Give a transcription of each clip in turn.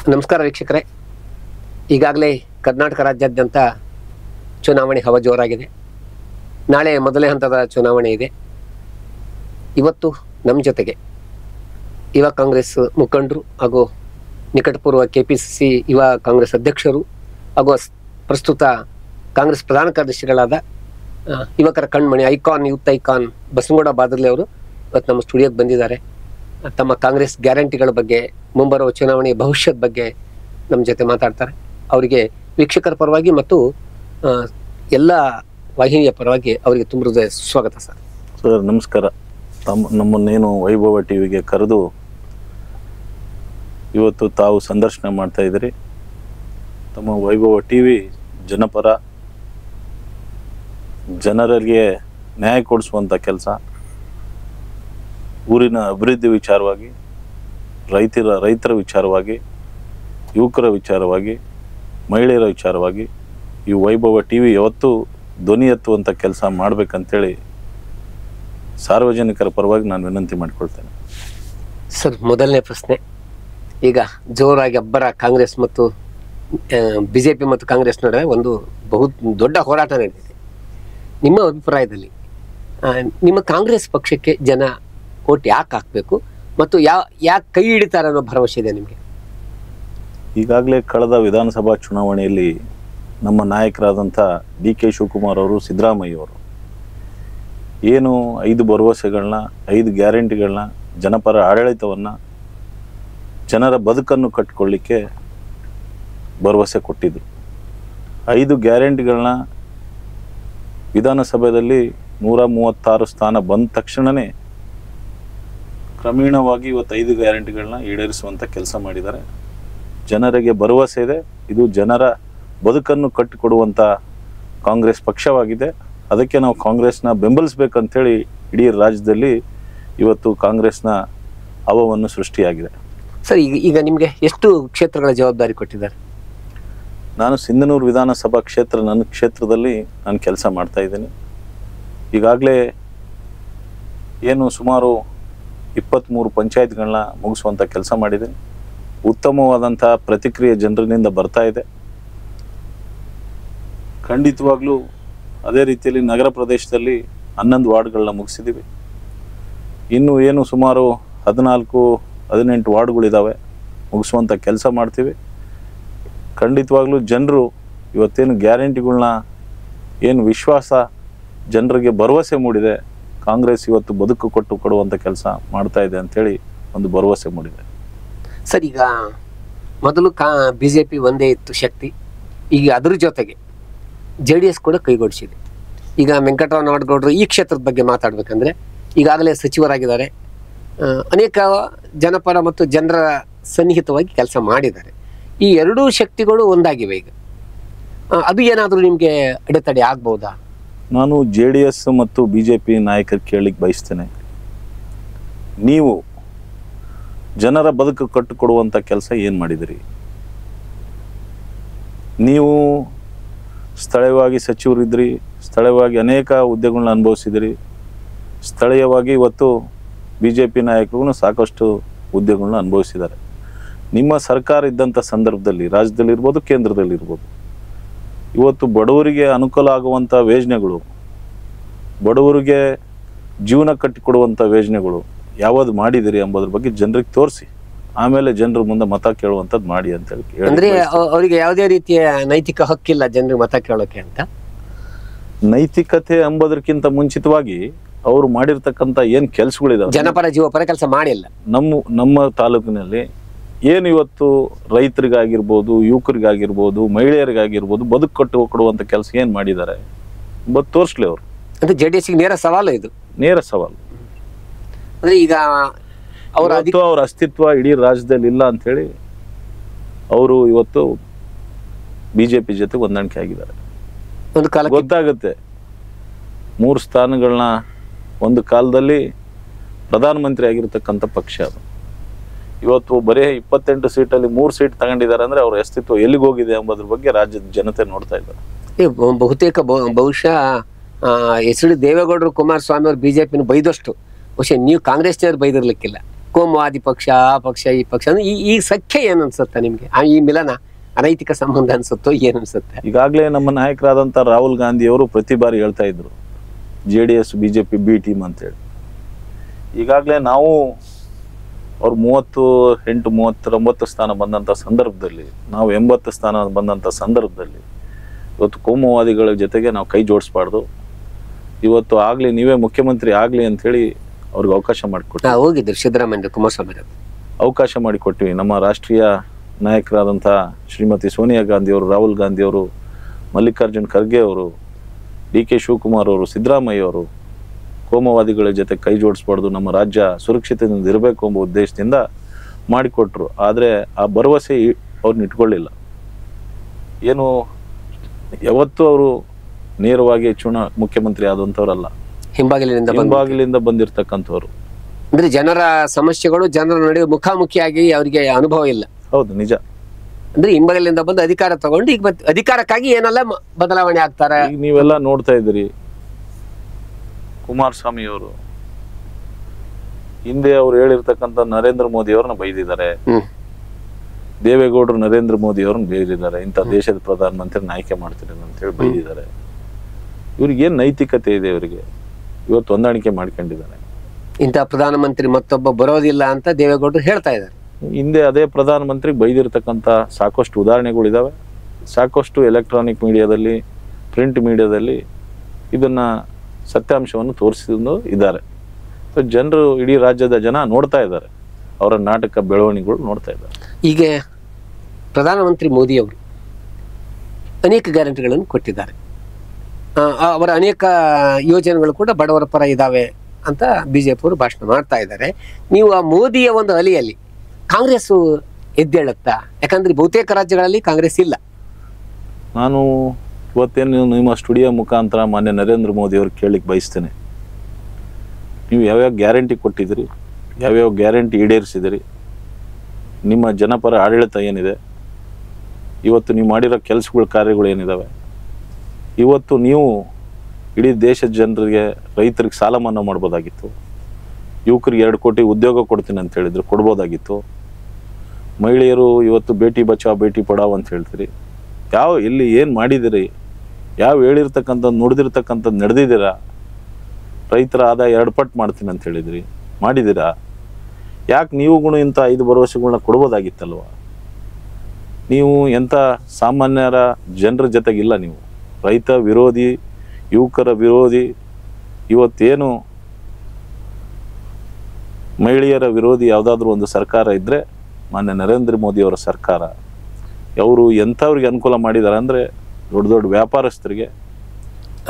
ನಮಸ್ಕಾರ ವೀಕ್ಷಕರೇ. ಈಗಾಗಲೇ ಕರ್ನಾಟಕ ರಾಜ್ಯಾದ್ಯಂತ ಚುನಾವಣೆ ಹವ ಜೋರಾಗಿದೆ. ನಾಳೆ ಮೊದಲನೇ ಹಂತದ ಚುನಾವಣೆ ಇದೆ. ಇವತ್ತು ನಮ್ಮ ಜೊತೆಗೆ ಯುವ ಕಾಂಗ್ರೆಸ್ ಮುಖಂಡರು ಹಾಗೂ ನಿಕಟಪೂರ್ವ KPCC ಯುವ ಕಾಂಗ್ರೆಸ್ ಅಧ್ಯಕ್ಷರು ಹಾಗೂ ಪ್ರಸ್ತುತ ಕಾಂಗ್ರೆಸ್ ಪ್ರಧಾನ ಕಾರ್ಯದರ್ಶಿಗಳಾದ ಯುವಕರ ಕಣ್ಮಣಿ ಯೂತ್ ಐಕಾನ್ ಬಸನಗೌಡ ಬಾದರ್ಲಿ ಅವರು ಇವತ್ತು ನಮ್ಮ ಸ್ಟುಡಿಯೋಗೆ ಬಂದಿದ್ದಾರೆ. ತಮ್ಮ ಕಾಂಗ್ರೆಸ್ ಗ್ಯಾರಂಟಿಗಳ ಬಗ್ಗೆ, ಮುಂಬರುವ ಚುನಾವಣೆಯ ಭವಿಷ್ಯದ ಬಗ್ಗೆ ನಮ್ಮ ಜೊತೆ ಮಾತಾಡ್ತಾರೆ. ಅವರಿಗೆ ವೀಕ್ಷಕರ ಪರವಾಗಿ ಮತ್ತು ಎಲ್ಲ ವಾಹಿನಿಯ ಪರವಾಗಿ ಅವರಿಗೆ ತುಂಬ ಹೃದಯ ಸ್ವಾಗತ. ಸರ್ ನಮಸ್ಕಾರ. ನಮ್ಮನ್ನೇನು ವೈಭವ ಟಿವಿಗೆ ಕರೆದು ಇವತ್ತು ತಾವು ಸಂದರ್ಶನ ಮಾಡ್ತಾ ಇದ್ದೀರಿ. ತಮ್ಮ ವೈಭವ ಟಿವಿ ಜನಪರ, ಜನರಿಗೆ ನ್ಯಾಯ ಕೊಡಿಸುವಂಥ ಕೆಲಸ, ಊರಿನ ಅಭಿವೃದ್ಧಿ ವಿಚಾರವಾಗಿ, ರೈತರ ವಿಚಾರವಾಗಿ, ಯುವಕರ ವಿಚಾರವಾಗಿ, ಮಹಿಳೆಯರ ವಿಚಾರವಾಗಿ ಈ ವೈಭವ ಟಿವಿ ಯಾವತ್ತೂ ಧ್ವನಿ ಎತ್ತುವಂಥ ಕೆಲಸ ಮಾಡಬೇಕಂತೇಳಿ ಸಾರ್ವಜನಿಕರ ಪರವಾಗಿ ನಾನು ವಿನಂತಿ ಮಾಡಿಕೊಳ್ತೇನೆ. ಸರ್, ಮೊದಲನೇ ಪ್ರಶ್ನೆ, ಈಗ ಜೋರಾಗಿ ಅಬ್ಬರ ಕಾಂಗ್ರೆಸ್ ಮತ್ತು BJP ಮತ್ತು ಕಾಂಗ್ರೆಸ್ ನಡುವೆ ಒಂದು ದೊಡ್ಡ ಹೋರಾಟ ನಡೆದಿದೆ. ನಿಮ್ಮ ಅಭಿಪ್ರಾಯದಲ್ಲಿ ನಿಮ್ಮ ಕಾಂಗ್ರೆಸ್ ಪಕ್ಷಕ್ಕೆ ಜನ ಓಟ್ ಯಾಕೆ ಹಾಕಬೇಕು ಮತ್ತು ಯಾಕೆ ಕೈ ಹಿಡಿತಾರೆ ಅನ್ನೋ ಭರವಸೆ ಇದೆ ನಿಮಗೆ? ಈಗಾಗಲೇ ಕಳೆದ ವಿಧಾನಸಭಾ ಚುನಾವಣೆಯಲ್ಲಿ ನಮ್ಮ ನಾಯಕರಾದಂಥ DK ಶಿವಕುಮಾರ್ ಅವರು, ಸಿದ್ದರಾಮಯ್ಯ ಅವರು ಏನು 5 ಭರವಸೆಗಳನ್ನ, 5 ಗ್ಯಾರಂಟಿಗಳನ್ನ, ಜನಪರ ಆಡಳಿತವನ್ನು, ಜನರ ಬದುಕನ್ನು ಕಟ್ಟಿಕೊಳ್ಳಿಕ್ಕೆ ಭರವಸೆ ಕೊಟ್ಟಿದ್ದರು. 5 ಗ್ಯಾರಂಟಿಗಳನ್ನ ವಿಧಾನಸಭೆಯಲ್ಲಿ 136 ಸ್ಥಾನ ಬಂದ ತಕ್ಷಣವೇ ಕ್ರಮೇಣವಾಗಿ ಇವತ್ತು 5 ಗ್ಯಾರಂಟಿಗಳನ್ನ ಈಡೇರಿಸುವಂಥ ಕೆಲಸ ಮಾಡಿದ್ದಾರೆ. ಜನರಿಗೆ ಭರವಸೆ ಇದೆ. ಇದು ಜನರ ಬದುಕನ್ನು ಕಟ್ಟಿಕೊಡುವಂಥ ಕಾಂಗ್ರೆಸ್ ಪಕ್ಷವಾಗಿದೆ. ಅದಕ್ಕೆ ನಾವು ಕಾಂಗ್ರೆಸ್ನ ಬೆಂಬಲಿಸಬೇಕಂತೇಳಿ ಇಡೀ ರಾಜ್ಯದಲ್ಲಿ ಇವತ್ತು ಕಾಂಗ್ರೆಸ್ನ ಹವವನ್ನು ಸೃಷ್ಟಿಯಾಗಿದೆ. ಸರ್, ಈಗ ನಿಮಗೆ ಎಷ್ಟು ಕ್ಷೇತ್ರಗಳ ಜವಾಬ್ದಾರಿ ಕೊಟ್ಟಿದ್ದಾರೆ? ನಾನು ಸಿಂಧನೂರು ವಿಧಾನಸಭಾ ಕ್ಷೇತ್ರ, ನನ್ನ ಕ್ಷೇತ್ರದಲ್ಲಿ ನಾನು ಕೆಲಸ ಮಾಡ್ತಾ ಇದ್ದೀನಿ. ಈಗಾಗಲೇ ಏನು ಸುಮಾರು 23 ಪಂಚಾಯತ್ಗಳನ್ನ ಮುಗಿಸುವಂಥ ಕೆಲಸ ಮಾಡಿದ್ದೀನಿ. ಉತ್ತಮವಾದಂಥ ಪ್ರತಿಕ್ರಿಯೆ ಜನರಿನಿಂದ ಬರ್ತಾ ಇದೆ. ಖಂಡಿತವಾಗ್ಲೂ ಅದೇ ರೀತಿಯಲ್ಲಿ ನಗರ ಪ್ರದೇಶದಲ್ಲಿ 11 ವಾರ್ಡ್ಗಳನ್ನ ಮುಗಿಸಿದ್ದೀವಿ. ಇನ್ನು ಏನು ಸುಮಾರು 14-18 ವಾರ್ಡ್ಗಳಿದ್ದಾವೆ, ಮುಗಿಸುವಂಥ ಕೆಲಸ ಮಾಡ್ತೀವಿ. ಖಂಡಿತವಾಗ್ಲೂ ಜನರು ಇವತ್ತೇನು ಗ್ಯಾರಂಟಿಗಳನ್ನ, ಏನು ವಿಶ್ವಾಸ ಜನರಿಗೆ ಭರವಸೆ ಮೂಡಿದೆ, ಕಾಂಗ್ರೆಸ್ ಇವತ್ತು ಬದುಕು ಕೊಡುವಂಥ ಕೆಲಸ ಮಾಡ್ತಾ ಇದೆ ಅಂಥೇಳಿ ಒಂದು ಭರವಸೆ ಮೂಡಿದೆ. ಸರ್, ಈಗ ಮೊದಲು BJP ಒಂದೇ ಇತ್ತು ಶಕ್ತಿ. ಈಗ ಅದ್ರ ಜೊತೆಗೆ JDS ಕೂಡ ಕೈಗೂಡಿಸಿದೆ. ಈಗ ವೆಂಕಟರಾವ್ ನಾಡಗೌಡರು ಈ ಕ್ಷೇತ್ರದ ಬಗ್ಗೆ ಮಾತಾಡಬೇಕಂದ್ರೆ ಈಗಾಗಲೇ ಸಚಿವರಾಗಿದ್ದಾರೆ. ಅನೇಕ ಜನಪರ ಮತ್ತು ಜನರ ಸನ್ನಿಹಿತವಾಗಿ ಕೆಲಸ ಮಾಡಿದ್ದಾರೆ. ಈ ಎರಡೂ ಶಕ್ತಿಗಳು ಒಂದಾಗಿವೆ. ಈಗ ಅದು ಏನಾದರೂ ನಿಮಗೆ ಅಡೆತಡೆ ಆಗ್ಬೋದಾ? ನಾನು JDS ಮತ್ತು BJP ನಾಯಕರು ಕೇಳಲಿಕ್ಕೆ ಬಯಸ್ತೇನೆ, ನೀವು ಜನರ ಬದುಕು ಕಟ್ಟಿಕೊಡುವಂಥ ಕೆಲಸ ಏನು ಮಾಡಿದಿರಿ? ನೀವು ಸ್ಥಳೀಯವಾಗಿ ಸಚಿವರಿದ್ರಿ, ಸ್ಥಳೀಯವಾಗಿ ಅನೇಕ ಹುದ್ದೆಗಳನ್ನ ಅನುಭವಿಸಿದಿರಿ. ಸ್ಥಳೀಯವಾಗಿ ಇವತ್ತು BJP ನಾಯಕರು ಸಾಕಷ್ಟು ಹುದ್ದೆಗಳನ್ನ ಅನುಭವಿಸಿದ್ದಾರೆ. ನಿಮ್ಮ ಸರ್ಕಾರ ಇದ್ದಂಥ ಸಂದರ್ಭದಲ್ಲಿ ರಾಜ್ಯದಲ್ಲಿರ್ಬೋದು, ಕೇಂದ್ರದಲ್ಲಿರ್ಬೋದು, ಇವತ್ತು ಬಡವರಿಗೆ ಅನುಕೂಲ ಆಗುವಂಥ ಯೋಜನೆಗಳು, ಬಡವರಿಗೆ ಜೀವನ ಕಟ್ಟಿಕೊಡುವಂಥ ಯೋಜನೆಗಳು ಯಾವುದು ಮಾಡಿದಿರಿ ಎಂಬುದ್ರ ಬಗ್ಗೆ ಜನರಿಗೆ ತೋರಿಸಿ, ಆಮೇಲೆ ಜನರ ಮುಂದೆ ಮತ ಕೇಳುವಂಥದ್ದು ಮಾಡಿ ಅಂತೇಳಿ. ಅಂದ್ರೆ ಅವರಿಗೆ ಯಾವುದೇ ರೀತಿಯ ನೈತಿಕ ಹಕ್ಕಿಲ್ಲ ಜನರಿಗೆ ಮತ ಕೇಳೋಕೆ ಅಂತ? ನೈತಿಕತೆ ಎಂಬುದಕ್ಕಿಂತ ಮುಂಚಿತವಾಗಿ ಅವರು ಮಾಡಿರ್ತಕ್ಕಂಥ ಏನು ಕೆಲಸಗಳಿದಾವೆ, ಜನಪರ ಜೀವಪರ ಕೆಲಸ ಮಾಡಿಲ್ಲ. ನಮ್ಮ ತಾಲೂಕಿನಲ್ಲಿ ಏನು ಇವತ್ತು ರೈತರಿಗಾಗಿರ್ಬೋದು, ಯುವಕರಿಗಾಗಿರ್ಬೋದು, ಮಹಿಳೆಯರಿಗಾಗಿರ್ಬೋದು ಬದುಕು ಕೊಡುವಂಥ ಕೆಲಸ ಏನು ಮಾಡಿದ್ದಾರೆ ಎಂಬುದು ತೋರಿಸ್ಲಿ ಅವರು. ಅಂದ್ರೆ JDSಗೆ ನೇರ ಸವಾಲು ಇದು. ನೇರ ಸವಾಲು. ಅಂದ್ರೆ ಈಗ ಅವ್ರ ಅಸ್ತಿತ್ವ ಇಡೀ ರಾಜ್ಯದಲ್ಲಿ ಇಲ್ಲ ಅಂಥೇಳಿ ಅವರು ಇವತ್ತು BJP ಜೊತೆ ಹೊಂದಾಣಿಕೆ ಆಗಿದ್ದಾರೆ. ಒಂದು ಕಾಲ ಗೊತ್ತಾಗುತ್ತೆ, 3 ಸ್ಥಾನಗಳನ್ನ ಒಂದು ಕಾಲದಲ್ಲಿ ಪ್ರಧಾನಮಂತ್ರಿ ಆಗಿರ್ತಕ್ಕಂಥ ಪಕ್ಷ ಅದು. ಇವತ್ತು ಬರೀ 28 ಸೀಟಲ್ಲಿ 3 ಸೀಟ್ ತಗೊಂಡಿದ್ದಾರೆ ಅಂದ್ರೆ ಅವ್ರ ಅಸ್ತಿತ್ವ ಎಲ್ಲಿಗೆ ಹೋಗಿದೆ ಎಂಬುದ್ರ ಬಗ್ಗೆ ರಾಜ್ಯದ ಜನತೆ ನೋಡ್ತಾ ಇದ್ದಾರೆ. ಬಹುತೇಕ ಬಹುಶಃ HD ದೇವೇಗೌಡರು, ಕುಮಾರಸ್ವಾಮಿ ಅವರು BJPನ ಬೈದಷ್ಟು ಬಹುಶಃ ನೀವು ಕಾಂಗ್ರೆಸ್ನವ್ರು ಬೈದಿರ್ಲಿಕ್ಕಿಲ್ಲ. ಕೋಮುವಾದಿ ಪಕ್ಷ ಆ ಪಕ್ಷ ಈ ಪಕ್ಷ ಅಂದ್ರೆ ಈ ಸಖ್ಯ ಏನ್ ಅನ್ಸುತ್ತೆ ನಿಮ್ಗೆ? ಈ ಮಿಲನ ಅನೈತಿಕ ಸಂಬಂಧ ಅನ್ಸುತ್ತೋ ಏನ್ ಅನ್ಸುತ್ತೆ? ಈಗಾಗಲೇ ನಮ್ಮ ನಾಯಕರಾದಂಥ ರಾಹುಲ್ ಗಾಂಧಿ ಅವರು ಪ್ರತಿ ಬಾರಿ ಹೇಳ್ತಾ ಇದ್ರು JDS BJP B ಟೀಮ್ ಅಂತೇಳಿ. ಈಗಾಗಲೇ ನಾವು ಅವ್ರು 38 39 ಸ್ಥಾನ ಬಂದಂಥ ಸಂದರ್ಭದಲ್ಲಿ, ನಾವು 80 ಸ್ಥಾನ ಬಂದಂಥ ಸಂದರ್ಭದಲ್ಲಿ ಇವತ್ತು ಕೋಮುವಾದಿಗಳ ಜೊತೆಗೆ ನಾವು ಕೈ ಜೋಡಿಸ್ಬಾರ್ದು, ಇವತ್ತು ಆಗಲಿ ನೀವೇ ಮುಖ್ಯಮಂತ್ರಿ ಆಗಲಿ ಅಂಥೇಳಿ ಅವ್ರಿಗೆ ಅವಕಾಶ ಮಾಡಿಕೊಟ್ಟು ಹೋಗಿದ್ರು ಸಿದ್ದರಾಮಯ್ಯ ಕುಮಾರಸ್ವಾಮಿ ಅವಕಾಶ ಮಾಡಿಕೊಟ್ಟಿವಿ. ನಮ್ಮ ರಾಷ್ಟ್ರೀಯ ನಾಯಕರಾದಂಥ ಶ್ರೀಮತಿ ಸೋನಿಯಾ ಗಾಂಧಿ ಅವರು, ರಾಹುಲ್ ಗಾಂಧಿ ಅವರು, ಮಲ್ಲಿಕಾರ್ಜುನ್ ಖರ್ಗೆ ಅವರು, DK ಶಿವಕುಮಾರ್ ಅವರು, ಸಿದ್ದರಾಮಯ್ಯ ಅವರು ಕೋಮುವಾದಿಗಳ ಜೊತೆ ಕೈ ಜೋಡಿಸ್ಬಾರ್ದು, ನಮ್ಮ ರಾಜ್ಯ ಸುರಕ್ಷಿತದಿಂದ ಇರಬೇಕು ಎಂಬ ಉದ್ದೇಶದಿಂದ ಮಾಡಿಕೊಟ್ರು. ಆದರೆ ಆ ಭರವಸೆ ಅವ್ರನ್ನ ಇಟ್ಕೊಳ್ಳಿಲ್ಲ. ಏನು ಯಾವತ್ತೂ ಅವರು ನೇರವಾಗಿ ಮುಖ್ಯಮಂತ್ರಿ ಆದಂಥವ್ರಲ್ಲ, ಹಿಂಬಾಗಿಲಿಂದ ಬಂದಿರತಕ್ಕಂಥವ್ರು. ಅಂದ್ರೆ ಜನರ ಸಮಸ್ಯೆಗಳು ಜನರ ನಡುವೆ ಮುಖಾಮುಖಿಯಾಗಿ ಅವರಿಗೆ ಅನುಭವ ಇಲ್ಲ. ಹೌದು, ನಿಜ. ಅಂದ್ರೆ ಹಿಂಬಾಗಿಲಿಂದ ಬಂದು ಅಧಿಕಾರ ತಗೊಂಡು ಈಗ ಅಧಿಕಾರಕ್ಕಾಗಿ ಏನೆಲ್ಲ ಬದಲಾವಣೆ ಆಗ್ತಾರೆ ನೀವೆಲ್ಲ ನೋಡ್ತಾ ಇದ್ದೀರಿ. ಕುಮಾರಸ್ವಾಮಿ ಅವರು ಹಿಂದೆ ಅವ್ರು ಹೇಳಿರ್ತಕ್ಕಂಥ ನರೇಂದ್ರ ಮೋದಿ ಅವ್ರನ್ನ ಬೈದಿದ್ದಾರೆ, ದೇವೇಗೌಡರು ನರೇಂದ್ರ ಮೋದಿ ಅವ್ರನ್ನ ಬೈದಿದ್ದಾರೆ, ಇಂಥ ದೇಶದ ಪ್ರಧಾನಮಂತ್ರಿ ಆಯ್ಕೆ ಮಾಡ್ತೀರಿ ಅಂತ ಹೇಳಿ ಬೈದಿದ್ದಾರೆ. ಇವ್ರಿಗೆ ಏನ್ ನೈತಿಕತೆ ಇದೆ? ಇವರಿಗೆ ಇವತ್ತು ಹೊಂದಾಣಿಕೆ ಮಾಡ್ಕೊಂಡಿದ್ದಾರೆ. ಇಂಥ ಪ್ರಧಾನಮಂತ್ರಿ ಮತ್ತೊಬ್ಬ ಬರೋದಿಲ್ಲ ಅಂತ ದೇವೇಗೌಡರು ಹೇಳ್ತಾ ಇದ್ದಾರೆ. ಹಿಂದೆ ಅದೇ ಪ್ರಧಾನಮಂತ್ರಿ ಬೈದಿರ್ತಕ್ಕಂಥ ಸಾಕಷ್ಟು ಉದಾಹರಣೆಗಳಿದಾವೆ. ಸಾಕಷ್ಟು ಎಲೆಕ್ಟ್ರಾನಿಕ್ ಮೀಡಿಯಾದಲ್ಲಿ, ಪ್ರಿಂಟ್ ಮೀಡಿಯಾದಲ್ಲಿ ಇದನ್ನ ಸತ್ಯಾಂಶವನ್ನು ತೋರಿಸಿದ್ದು ಇದ್ದಾರೆ. ಜನರು, ಇಡೀ ರಾಜ್ಯದ ಜನ ನೋಡ್ತಾ ಇದ್ದಾರೆ, ಅವರ ನಾಟಕ ಬೆಳವಣಿಗೆಗಳು ನೋಡ್ತಾ ಇದ್ದಾರೆ. ಈಗ ಪ್ರಧಾನಮಂತ್ರಿ ಮೋದಿ ಅವರು ಅನೇಕ ಗ್ಯಾರಂಟಿಗಳನ್ನು ಕೊಟ್ಟಿದ್ದಾರೆ. ಅವರ ಅನೇಕ ಯೋಜನೆಗಳು ಕೂಡ ಬಡವರ ಪರ ಇದ್ದಾವೆ ಅಂತ ಬಿಜೆಪಿ ಅವರು ಭಾಷಣ ಮಾಡ್ತಾ ಇದ್ದಾರೆ. ನೀವು ಆ ಮೋದಿಯ ಒಂದು ಅಲೆಯಲ್ಲಿ ಕಾಂಗ್ರೆಸ್ ಎದ್ದೇಳುತ್ತಾ? ಯಾಕಂದ್ರೆ ಬಹುತೇಕ ರಾಜ್ಯಗಳಲ್ಲಿ ಕಾಂಗ್ರೆಸ್ ಇಲ್ಲ. ನಾನು ಇವತ್ತೇನು ನಿಮ್ಮ ಸ್ಟುಡಿಯೋ ಮುಖಾಂತರ ಮಾನ್ಯ ನರೇಂದ್ರ ಮೋದಿ ಅವ್ರು ಕೇಳಲಿಕ್ಕೆ ಬಯಸ್ತೇನೆ, ನೀವು ಯಾವ್ಯಾವ ಗ್ಯಾರಂಟಿ ಕೊಟ್ಟಿದ್ದೀರಿ, ಯಾವ್ಯಾವ ಗ್ಯಾರಂಟಿ ಈಡೇರಿಸಿದಿರಿ, ನಿಮ್ಮ ಜನಪರ ಆಡಳಿತ ಏನಿದೆ, ಇವತ್ತು ನೀವು ಮಾಡಿರೋ ಕೆಲಸಗಳ ಕಾರ್ಯಗಳು ಏನಿದ್ದಾವೆ, ಇವತ್ತು ನೀವು ಇಡೀ ದೇಶದ ಜನರಿಗೆ, ರೈತರಿಗೆ ಸಾಲ ಮನ್ನಾ ಮಾಡ್ಬೋದಾಗಿತ್ತು, ಯುವಕರಿಗೆ 2 ಕೋಟಿ ಉದ್ಯೋಗ ಕೊಡ್ತೀನಿ ಅಂತ ಹೇಳಿದ್ರು, ಕೊಡ್ಬೋದಾಗಿತ್ತು. ಮಹಿಳೆಯರು ಇವತ್ತು ಬೇಟಿ ಬಚಾವ್ ಬೇಟಿ ಪಡಾವ್ ಅಂತ ಹೇಳ್ತೀರಿ. ಎಲ್ಲಿ ಏನು ಮಾಡಿದಿರಿ? ಹೇಳಿರ್ತಕ್ಕಂಥದ್ದು ನುಡಿದಿರ್ತಕ್ಕಂಥದ್ದು ನಡೆದಿದ್ದೀರಾ? ರೈತರ ಆದಾಯ 2 ಪಟ್ಟು ಮಾಡ್ತೀನಿ ಅಂತ ಹೇಳಿದ್ರಿ, ಮಾಡಿದ್ದೀರಾ? ಯಾಕೆ ನೀವುಗಳು ಇಂಥ 5 ಭರವಸೆಗಳನ್ನ ಕೊಡ್ಬೋದಾಗಿತ್ತಲ್ವ? ನೀವು ಎಂಥ ಸಾಮಾನ್ಯರ ಜನರ ಜೊತೆಗಿಲ್ಲ, ನೀವು ರೈತ ವಿರೋಧಿ, ಯುವಕರ ವಿರೋಧಿ, ಇವತ್ತೇನು ಮಹಿಳೆಯರ ವಿರೋಧಿ ಯಾವುದಾದ್ರೂ ಒಂದು ಸರ್ಕಾರ ಇದ್ದರೆ ಮಾನ್ಯ ನರೇಂದ್ರ ಮೋದಿ ಅವರ ಸರ್ಕಾರ. ಅವರು ಎಂಥವ್ರಿಗೆ ಅನುಕೂಲ ಮಾಡಿದ್ದಾರೆ ಅಂದರೆ ದೊಡ್ಡ ದೊಡ್ಡ ವ್ಯಾಪಾರಸ್ಥರಿಗೆ,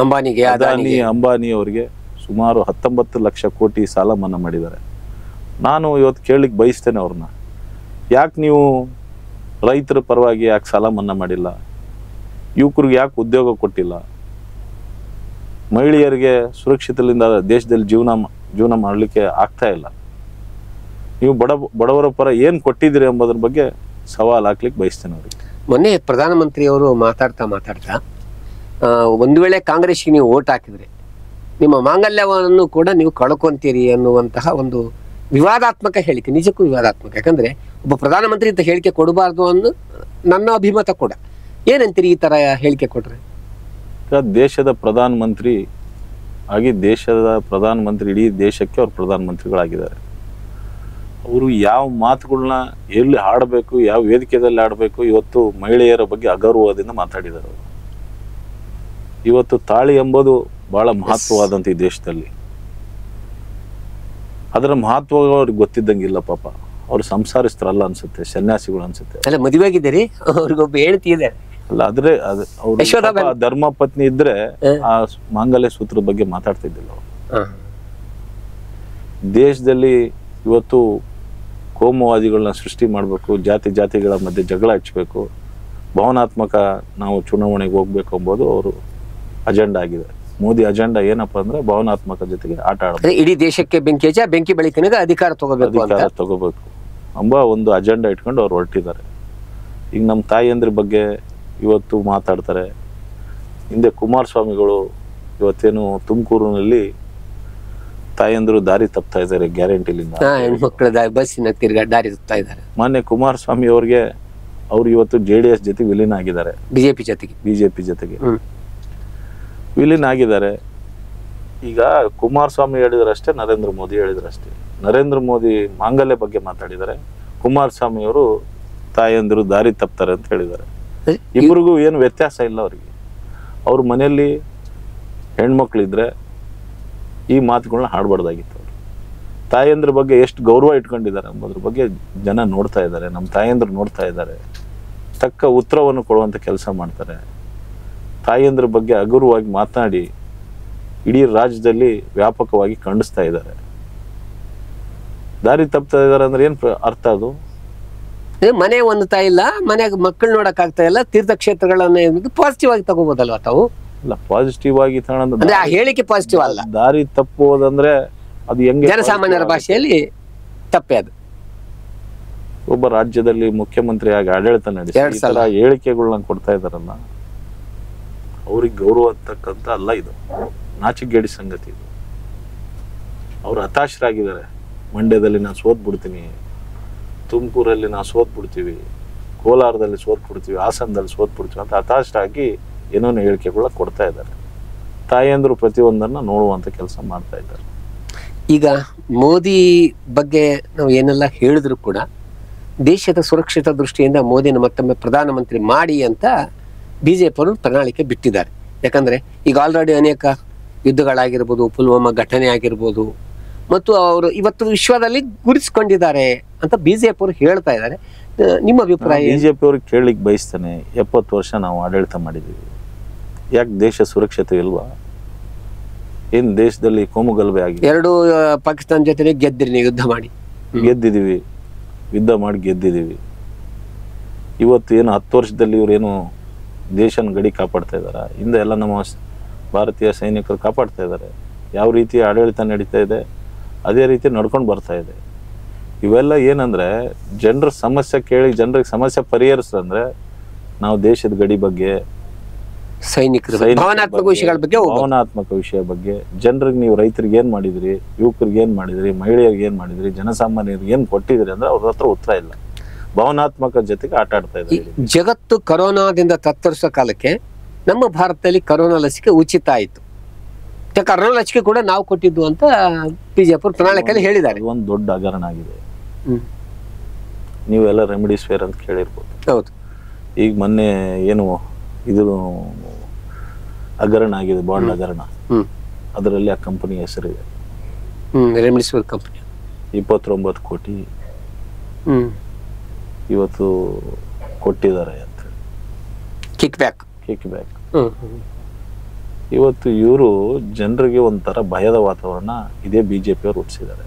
ಅಂಬಾನಿ ಅವರಿಗೆ ಸುಮಾರು 19 ಲಕ್ಷ ಕೋಟಿ ಸಾಲ ಮನ್ನಾ ಮಾಡಿದ್ದಾರೆ. ನಾನು ಇವತ್ತು ಕೇಳಲಿಕ್ಕೆ ಬಯಸ್ತೇನೆ ಅವ್ರನ್ನ, ಯಾಕೆ ನೀವು ರೈತರ ಪರವಾಗಿ ಯಾಕೆ ಸಾಲ ಮನ್ನಾ ಮಾಡಿಲ್ಲ? ಯುವಕರಿಗೆ ಯಾಕೆ ಉದ್ಯೋಗ ಕೊಟ್ಟಿಲ್ಲ? ಮಹಿಳೆಯರಿಗೆ ಸುರಕ್ಷಿತದಿಂದ ದೇಶದಲ್ಲಿ ಜೀವನ ಮಾಡಲಿಕ್ಕೆ ಆಗ್ತಾ ಇಲ್ಲ. ನೀವು ಬಡವರ ಪರ ಏನು ಕೊಟ್ಟಿದ್ದೀರಿ ಎಂಬುದ್ರ ಬಗ್ಗೆ ಸವಾಲು ಹಾಕ್ಲಿಕ್ಕೆ ಬಯಸ್ತೇನೆ ಅವ್ರಿಗೆ. ಮೊನ್ನೆ ಪ್ರಧಾನಮಂತ್ರಿಯವರು ಮಾತಾಡ್ತಾ ಒಂದು ವೇಳೆ ಕಾಂಗ್ರೆಸ್ಗೆ ನೀವು ಓಟ್ ಹಾಕಿದ್ರೆ ನಿಮ್ಮ ಮಾಂಗಲ್ಯವನ್ನು ಕೂಡ ನೀವು ಕಳ್ಕೊಂತೀರಿ ಅನ್ನುವಂತಹ ಒಂದು ವಿವಾದಾತ್ಮಕ ಹೇಳಿಕೆ, ನಿಜಕ್ಕೂ ವಿವಾದಾತ್ಮಕ. ಯಾಕಂದ್ರೆ ಒಬ್ಬ ಪ್ರಧಾನಮಂತ್ರಿ ಅಂತ ಹೇಳಿಕೆ ಕೊಡಬಾರ್ದು ಅನ್ನೋ ನನ್ನ ಅಭಿಮತ ಕೂಡ. ಏನಂತೀರಿ ಈ ತರ ಹೇಳಿಕೆ ಕೊಟ್ರೆ? ದೇಶದ ಪ್ರಧಾನಮಂತ್ರಿ ಇಡೀ ದೇಶಕ್ಕೆ ಅವ್ರು ಪ್ರಧಾನಮಂತ್ರಿಗಳಾಗಿದ್ದಾರೆ. ಅವರು ಯಾವ ಮಾತುಗಳನ್ನ ಎಲ್ಲಿ ಆಡಬೇಕು, ಯಾವ ವೇದಿಕೆಯಲ್ಲಿ ಆಡಬೇಕು, ಇವತ್ತು ಮಹಿಳೆಯರ ಬಗ್ಗೆ ಅಗೌರವದಿಂದ ಮಾತಾಡಿದ್ದಾರೆ ಅವರು. ಇವತ್ತು ತಾಳಿ ಎಂಬುದು ಬಹಳ ಮಹತ್ವವಾದಂಥ ಈ ದೇಶದಲ್ಲಿ. ಅದರ ಮಹತ್ವ ಅವ್ರಿಗೆ ಗೊತ್ತಿದ್ದಂಗಿಲ್ಲ ಪಾಪ. ಅವ್ರು ಸಂಸಾರಿಸ್ತಾರಲ್ಲ ಅನ್ಸುತ್ತೆ, ಸನ್ಯಾಸಿಗಳು ಅನ್ಸುತ್ತೆ. ಅಲ್ಲ, ಮದುವೆ ಆಗಿದ್ದೀರಿ, ಅವ್ರಿಗೊಬ್ಬ ಹೇಳ್ತಿ ಇದೆ ಅಲ್ಲ, ಆದ್ರೆ ಅವ್ರು ಧರ್ಮ ಪತ್ನಿ ಇದ್ರೆ ಆ ಮಾಂಗಲ್ಯ ಸೂತ್ರದ ಬಗ್ಗೆ ಮಾತಾಡ್ತಿದ್ದಿಲ್ಲ ಅವರು. ದೇಶದಲ್ಲಿ ಇವತ್ತು ಕೋಮುವಾದಿಗಳನ್ನ ಸೃಷ್ಟಿ ಮಾಡಬೇಕು, ಜಾತಿಗಳ ಮಧ್ಯೆ ಜಗಳ ಹಚ್ಚಬೇಕು, ಭಾವನಾತ್ಮಕ ನಾವು ಚುನಾವಣೆಗೆ ಹೋಗ್ಬೇಕು ಎಂಬುದು ಅವರು ಅಜೆಂಡಾ ಆಗಿದೆ. ಮೋದಿ ಅಜೆಂಡಾ ಏನಪ್ಪಾ ಅಂದ್ರೆ ಭಾವನಾತ್ಮಕ ಜೊತೆಗೆ ಆಟ ಆಡಬೇಕು, ಇಡೀ ದೇಶಕ್ಕೆ ಬೆಂಕಿ ಬೆಳಕಿನಾಗ ಅಧಿಕಾರ ತಗೋಬೇಕು ಎಂಬ ಒಂದು ಅಜೆಂಡಾ ಇಟ್ಕೊಂಡು ಅವ್ರು ಹೊರಟಿದ್ದಾರೆ. ಈಗ ನಮ್ಮ ತಾಯಿಯಂದ್ರ ಬಗ್ಗೆ ಇವತ್ತು ಮಾತಾಡ್ತಾರೆ. ಹಿಂದೆ ಕುಮಾರಸ್ವಾಮಿಗಳು ಇವತ್ತೇನು ತುಮಕೂರಿನಲ್ಲಿ ತಾಯಂದ್ರು ದಾರಿ ತಪ್ತಾ ಇದ್ದಾರೆ ಗ್ಯಾರಂಟಿಲಿಂದ. ಹೆಣ್ಮಕ್ಳ ಬಸ್ಸಿನ ತಿರ್ಗಾ ದಾರಿ ತಪ್ತಾ ಇದ್ದಾರೆ. ಮಾನ್ಯ ಕುಮಾರಸ್ವಾಮಿ ಅವ್ರಿಗೆ ಅವ್ರು ಇವತ್ತು JDS ಜೊತೆ ವಿಲೀನ ಆಗಿದ್ದಾರೆ, ಬಿಜೆಪಿ ಜೊತೆಗೆ ವಿಲೀನ ಆಗಿದ್ದಾರೆ. ಈಗ ಕುಮಾರಸ್ವಾಮಿ ಹೇಳಿದ್ರಷ್ಟೇ, ನರೇಂದ್ರ ಮೋದಿ ಹೇಳಿದ್ರಷ್ಟೇ. ನರೇಂದ್ರ ಮೋದಿ ಮಾಂಗಲ್ಯ ಬಗ್ಗೆ ಮಾತಾಡಿದ್ದಾರೆ, ಕುಮಾರಸ್ವಾಮಿ ಅವರು ತಾಯಂದಿರು ದಾರಿ ತಪ್ತಾರೆ ಅಂತ ಹೇಳಿದ್ದಾರೆ. ಇಬ್ಬರಿಗೂ ಏನು ವ್ಯತ್ಯಾಸ ಇಲ್ಲ. ಅವರಿಗೆ ಅವ್ರ ಮನೆಯಲ್ಲಿ ಹೆಣ್ಮಕ್ಳಿದ್ರೆ ಈ ಮಾತುಗಳನ್ನ ಹಾಡ್ಬಾರ್ದಾಗಿತ್ತು. ಅವರು ತಾಯಂದ್ರ ಬಗ್ಗೆ ಎಷ್ಟು ಗೌರವ ಇಟ್ಕೊಂಡಿದ್ದಾರೆ ಎಂಬುದ್ರ ಬಗ್ಗೆ ಜನ ನೋಡ್ತಾ ಇದ್ದಾರೆ, ನಮ್ಮ ತಾಯಂದ್ರು ನೋಡ್ತಾ ಇದ್ದಾರೆ. ತಕ್ಕ ಉತ್ತರವನ್ನು ಕೊಡುವಂತ ಕೆಲಸ ಮಾಡ್ತಾರೆ. ತಾಯಂದ್ರ ಬಗ್ಗೆ ಹಗುರವಾಗಿ ಮಾತನಾಡಿ ಇಡೀ ರಾಜ್ಯದಲ್ಲಿ ವ್ಯಾಪಕವಾಗಿ ಖಂಡಿಸ್ತಾ ಇದ್ದಾರೆ. ದಾರಿ ತಪ್ತಾ ಇದ್ದಾರೆ ಅಂದ್ರೆ ಏನ್ ಅರ್ಥ? ಅದು ಮನೆ ಒಂದು ಇಲ್ಲ, ಮನೆಯಾಗ ಮಕ್ಕಳು ನೋಡಕ್ ಆಗ್ತಾ ಇಲ್ಲ, ತೀರ್ಥಕ್ಷೇತ್ರಗಳನ್ನ ಪಾಸಿಟಿವ್ ಆಗಿ ತಗೋಬೋದಲ್ವಾ ತಾವು? ಇಲ್ಲ, ಪಾಸಿಟಿವ್ ಆಗಿ ತಗೊಳ್ಳೋದು ಆ ಹೇಳಿಕೆ ಪಾಸಿಟಿವ್ ಅಲ್ಲ. ದಾರಿ ತಪ್ಪುವುದಂದ್ರೆ ಅದು ಹೆಂಗೆ? ಜನಸಾಮಾನ್ಯರ ಭಾಷೆಯಲ್ಲಿ ತಪ್ಪೇ ಅದು. ಒಬ್ಬ ರಾಜ್ಯದಲ್ಲಿ ಮುಖ್ಯಮಂತ್ರಿಯಾಗಿ ಆಡಳಿತ ನಡೆಸಿ ಈ ತರ ಹೇಳಿಕೆಗಳನ್ನ ಕೊಡ್ತಾ ಇದಾರಲ್ಲ, ಅವ್ರಿಗೆ ಗೌರವ ಅಂತಕ್ಕಂತ ಅಲ್ಲ. ಇದು ನಾಚಿಕೆಗೇಡಿ ಸಂಗತಿ. ಇದು ಅವ್ರು ಹತಾಶರಾಗಿದ್ದಾರೆ. ಮಂಡ್ಯದಲ್ಲಿ ನಾ ಸೋತ್ ಬಿಡ್ತೀನಿ, ತುಮಕೂರಲ್ಲಿ ನಾವು ಸೋತ್ ಬಿಡ್ತೀವಿ, ಕೋಲಾರದಲ್ಲಿ ಸೋತ್ ಬಿಡ್ತೀವಿ, ಹಾಸನದಲ್ಲಿ ಸೋತ್ ಬಿಡ್ತೀವಿ ಅಂತ ಹತಾಶರಾಗಿ ಏನೇನೋ ಹೇಳಿಕೆಗಳನ್ನ ಕೊಡ್ತಾ ಇದ್ದಾರೆ. ತಾಯಂದ್ರು ಪ್ರತಿಯೊಂದನ್ನ ನೋಡುವಂತ ಕೆಲಸ ಮಾಡ್ತಾ ಇದ್ದಾರೆ. ಈಗ ಮೋದಿ ಬಗ್ಗೆ ನಾವು ಏನೆಲ್ಲ ಹೇಳಿದ್ರು ಕೂಡ ದೇಶದ ಸುರಕ್ಷಿತ ದೃಷ್ಟಿಯಿಂದ ಮೋದಿನ ಮತ್ತೊಮ್ಮೆ ಪ್ರಧಾನಮಂತ್ರಿ ಮಾಡಿ ಅಂತ ಬಿಜೆಪಿ ಅವರು ಪ್ರಣಾಳಿಕೆ ಬಿಟ್ಟಿದ್ದಾರೆ. ಯಾಕಂದ್ರೆ ಈಗ ಆಲ್ರೆಡಿ ಅನೇಕ ಯುದ್ಧಗಳಾಗಿರ್ಬೋದು, ಪುಲ್ವಾಮಾ ಘಟನೆ ಆಗಿರ್ಬೋದು, ಮತ್ತು ಅವರು ಇವತ್ತು ವಿಶ್ವದಲ್ಲಿ ಗುರುತಿಸಿಕೊಂಡಿದ್ದಾರೆ ಅಂತ ಬಿಜೆಪಿ ಅವರು ಹೇಳ್ತಾ ಇದ್ದಾರೆ. ನಿಮ್ಮ ಅಭಿಪ್ರಾಯ? ಬಿಜೆಪಿ ಅವ್ರಿಗೆ ಕೇಳಲಿಕ್ಕೆ ಬಯಸ್ತಾನೆ, 70 ವರ್ಷ ನಾವು ಆಡಳಿತ ಮಾಡಿದ್ದೀವಿ, ಯಾಕೆ ದೇಶ ಸುರಕ್ಷತೆ ಇಲ್ವಾ? ಏನ್ ದೇಶದಲ್ಲಿ ಕೋಮುಗಲಭೆ ಆಗಿದೆ? ಎರಡು ಪಾಕಿಸ್ತಾನ ಜೊತೆ ಗೆದ್ದಿರಿ, ಯುದ್ಧ ಮಾಡಿ ಗೆದ್ದಿದ್ದೀವಿ, ಯುದ್ಧ ಮಾಡಿ ಗೆದ್ದಿದ್ದೀವಿ. ಇವತ್ತು ಏನು 10 ವರ್ಷದಲ್ಲಿ ಇವ್ರೇನು ದೇಶನ ಗಡಿ ಕಾಪಾಡ್ತಾ ಇದಾರ? ಹಿಂದೆ ಎಲ್ಲ ನಮ್ಮ ಭಾರತೀಯ ಸೈನಿಕರು ಕಾಪಾಡ್ತಾ ಇದ್ದಾರೆ. ಯಾವ ರೀತಿ ಆಡಳಿತ ನಡೀತಾ ಇದೆ ಅದೇ ರೀತಿ ನಡ್ಕೊಂಡು ಬರ್ತಾ ಇದೆ. ಇವೆಲ್ಲ ಏನಂದ್ರೆ ಜನರ ಸಮಸ್ಯೆ ಕೇಳಿ ಜನರಿಗೆ ಸಮಸ್ಯೆ ಪರಿಹರಿಸಂದ್ರೆ ನಾವು ದೇಶದ ಗಡಿ ಬಗ್ಗೆ, ಭಾವನಾತ್ಮಕ ವಿಷಯ ಬಗ್ಗೆ ಜನರಿಗೆ ನೀವು ರೈತರಿಗೆ ಏನ್ ಮಾಡಿದ್ರಿ, ಯುವಕರಿಗೆ ಏನ್ ಮಾಡಿದ್ರಿ, ಮಹಿಳೆಯರಿಗೆ ಏನ್ ಮಾಡಿದ್ರಿ, ಜನಸಾಮಾನ್ಯರಿಗೆ ಏನ್ ಕೊಟ್ಟಿದ್ರಿ ಅಂದ್ರೆ ಅವ್ರ ಹತ್ರ ಉತ್ತರ ಇಲ್ಲ. ಭಾವನಾತ್ಮಕ ಜೊತೆಗೆ ಆಟ ಆಡ್ತಾ ಇದ್ದಾರೆ. ಜಗತ್ತು ಕರೋನಾದಿಂದ ತತ್ತರಿಸೋ ಕಾಲಕ್ಕೆ ನಮ್ಮ ಭಾರತದಲ್ಲಿ ಕರೋನಾ ಲಸಿಕೆ ಉಚಿತ ಆಯಿತು. ಕರೋನಾ ಲಸಿಕೆ ಕೂಡ ನಾವು ಕೊಟ್ಟಿದ್ದು ಅಂತ ಬಿಜೆಪಿ ಪ್ರಣಾಳಿಕೆಯಲ್ಲಿ ಹೇಳಿದ್ದಾರೆ. ಒಂದು ದೊಡ್ಡ ಹಗರಣ ಆಗಿದೆ. ನೀವೆಲ್ಲ ರೆಮಿಡಿಸ್ವೇರ್ ಅಂತ ಕೇಳಿರ್ಬೋದು. ಹೌದು. ಈಗ ಮೊನ್ನೆ ಏನು ಇದು ಹಗರಣ ಆಗಿದೆ, ಬಾಂಡ್ ಹಗರಣ. ಅದರಲ್ಲಿ ಆ ಕಂಪನಿ ಹೆಸರಿದೆ, ರೆಮಿಡಿಸ್ವೇರ್ ಕಂಪನಿ. 29 ಕೋಟಿ ಇವತ್ತು ಕೊಟ್ಟಿದ್ದಾರೆ ಅಂತ ಕಿಕ್ ಬ್ಯಾಕ್. ಇವತ್ತು ಇವರು ಜನರಿಗೆ ಒಂಥರ ಭಯದ ವಾತಾವರಣ ಇದೇ ಬಿಜೆಪಿ ಅವರು ಹುಟ್ಟಿಸಿದ್ದಾರೆ.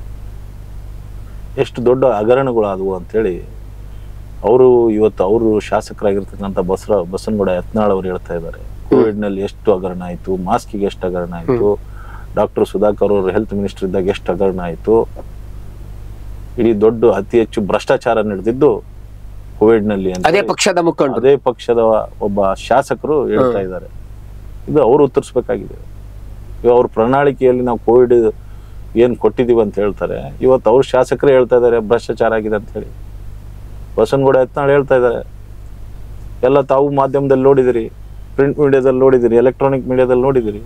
ಎಷ್ಟು ದೊಡ್ಡ ಹಗರಣಗಳಾದವು ಅಂತೇಳಿ ಅವರು ಇವತ್ತು ಅವರು ಶಾಸಕರಾಗಿರ್ತಕ್ಕಂಥ ಬಸನಗೌಡ ಯತ್ನಾಳ್ ಅವರು ಹೇಳ್ತಾ ಇದ್ದಾರೆ. ಕೋವಿಡ್ ನಲ್ಲಿ ಎಷ್ಟು ಹಗರಣ ಆಯ್ತು, ಮಾಸ್ಕಿಗೆ ಎಷ್ಟು ಹಗರಣ ಆಯ್ತು, ಡಾಕ್ಟರ್ ಸುಧಾಕರ್ ಅವರು ಹೆಲ್ತ್ ಮಿನಿಸ್ಟರ್ ಇದ್ದಾಗ ಎಷ್ಟು ಹಗರಣ ಆಯ್ತು, ಇಡೀ ದೊಡ್ಡ ಅತಿ ಹೆಚ್ಚು ಭ್ರಷ್ಟಾಚಾರ ನಡೆದಿದ್ದು ಕೋವಿಡ್ ನಲ್ಲಿ ಅಂತ ಅದೇ ಪಕ್ಷದ ಒಬ್ಬ ಶಾಸಕರು ಹೇಳ್ತಾ ಇದ್ದಾರೆ. ಇದು ಅವ್ರು ಉತ್ತರಿಸ್ಬೇಕಾಗಿದೆ. ಅವ್ರ ಪ್ರಣಾಳಿಕೆಯಲ್ಲಿ ನಾವು ಕೋವಿಡ್ ಏನ್ ಕೊಟ್ಟಿದೀವಿ ಅಂತ ಹೇಳ್ತಾರೆ. ಇವತ್ತು ಅವ್ರ ಶಾಸಕರೇ ಹೇಳ್ತಾ ಇದಾರೆ ಭ್ರಷ್ಟಾಚಾರ ಆಗಿದೆ ಅಂತ ಹೇಳಿ. ಬಸನಗೌಡ ಯತ್ನಾಳ್ ಹೇಳ್ತಾ ಇದ್ದಾರೆ. ಎಲ್ಲ ತಾವು ಮಾಧ್ಯಮದಲ್ಲಿ ನೋಡಿದಿರಿ, ಪ್ರಿಂಟ್ ಮೀಡಿಯಾದಲ್ಲಿ ನೋಡಿದಿರಿ, ಎಲೆಕ್ಟ್ರಾನಿಕ್ ಮೀಡಿಯಾದಲ್ಲಿ ನೋಡಿದಿರಿ.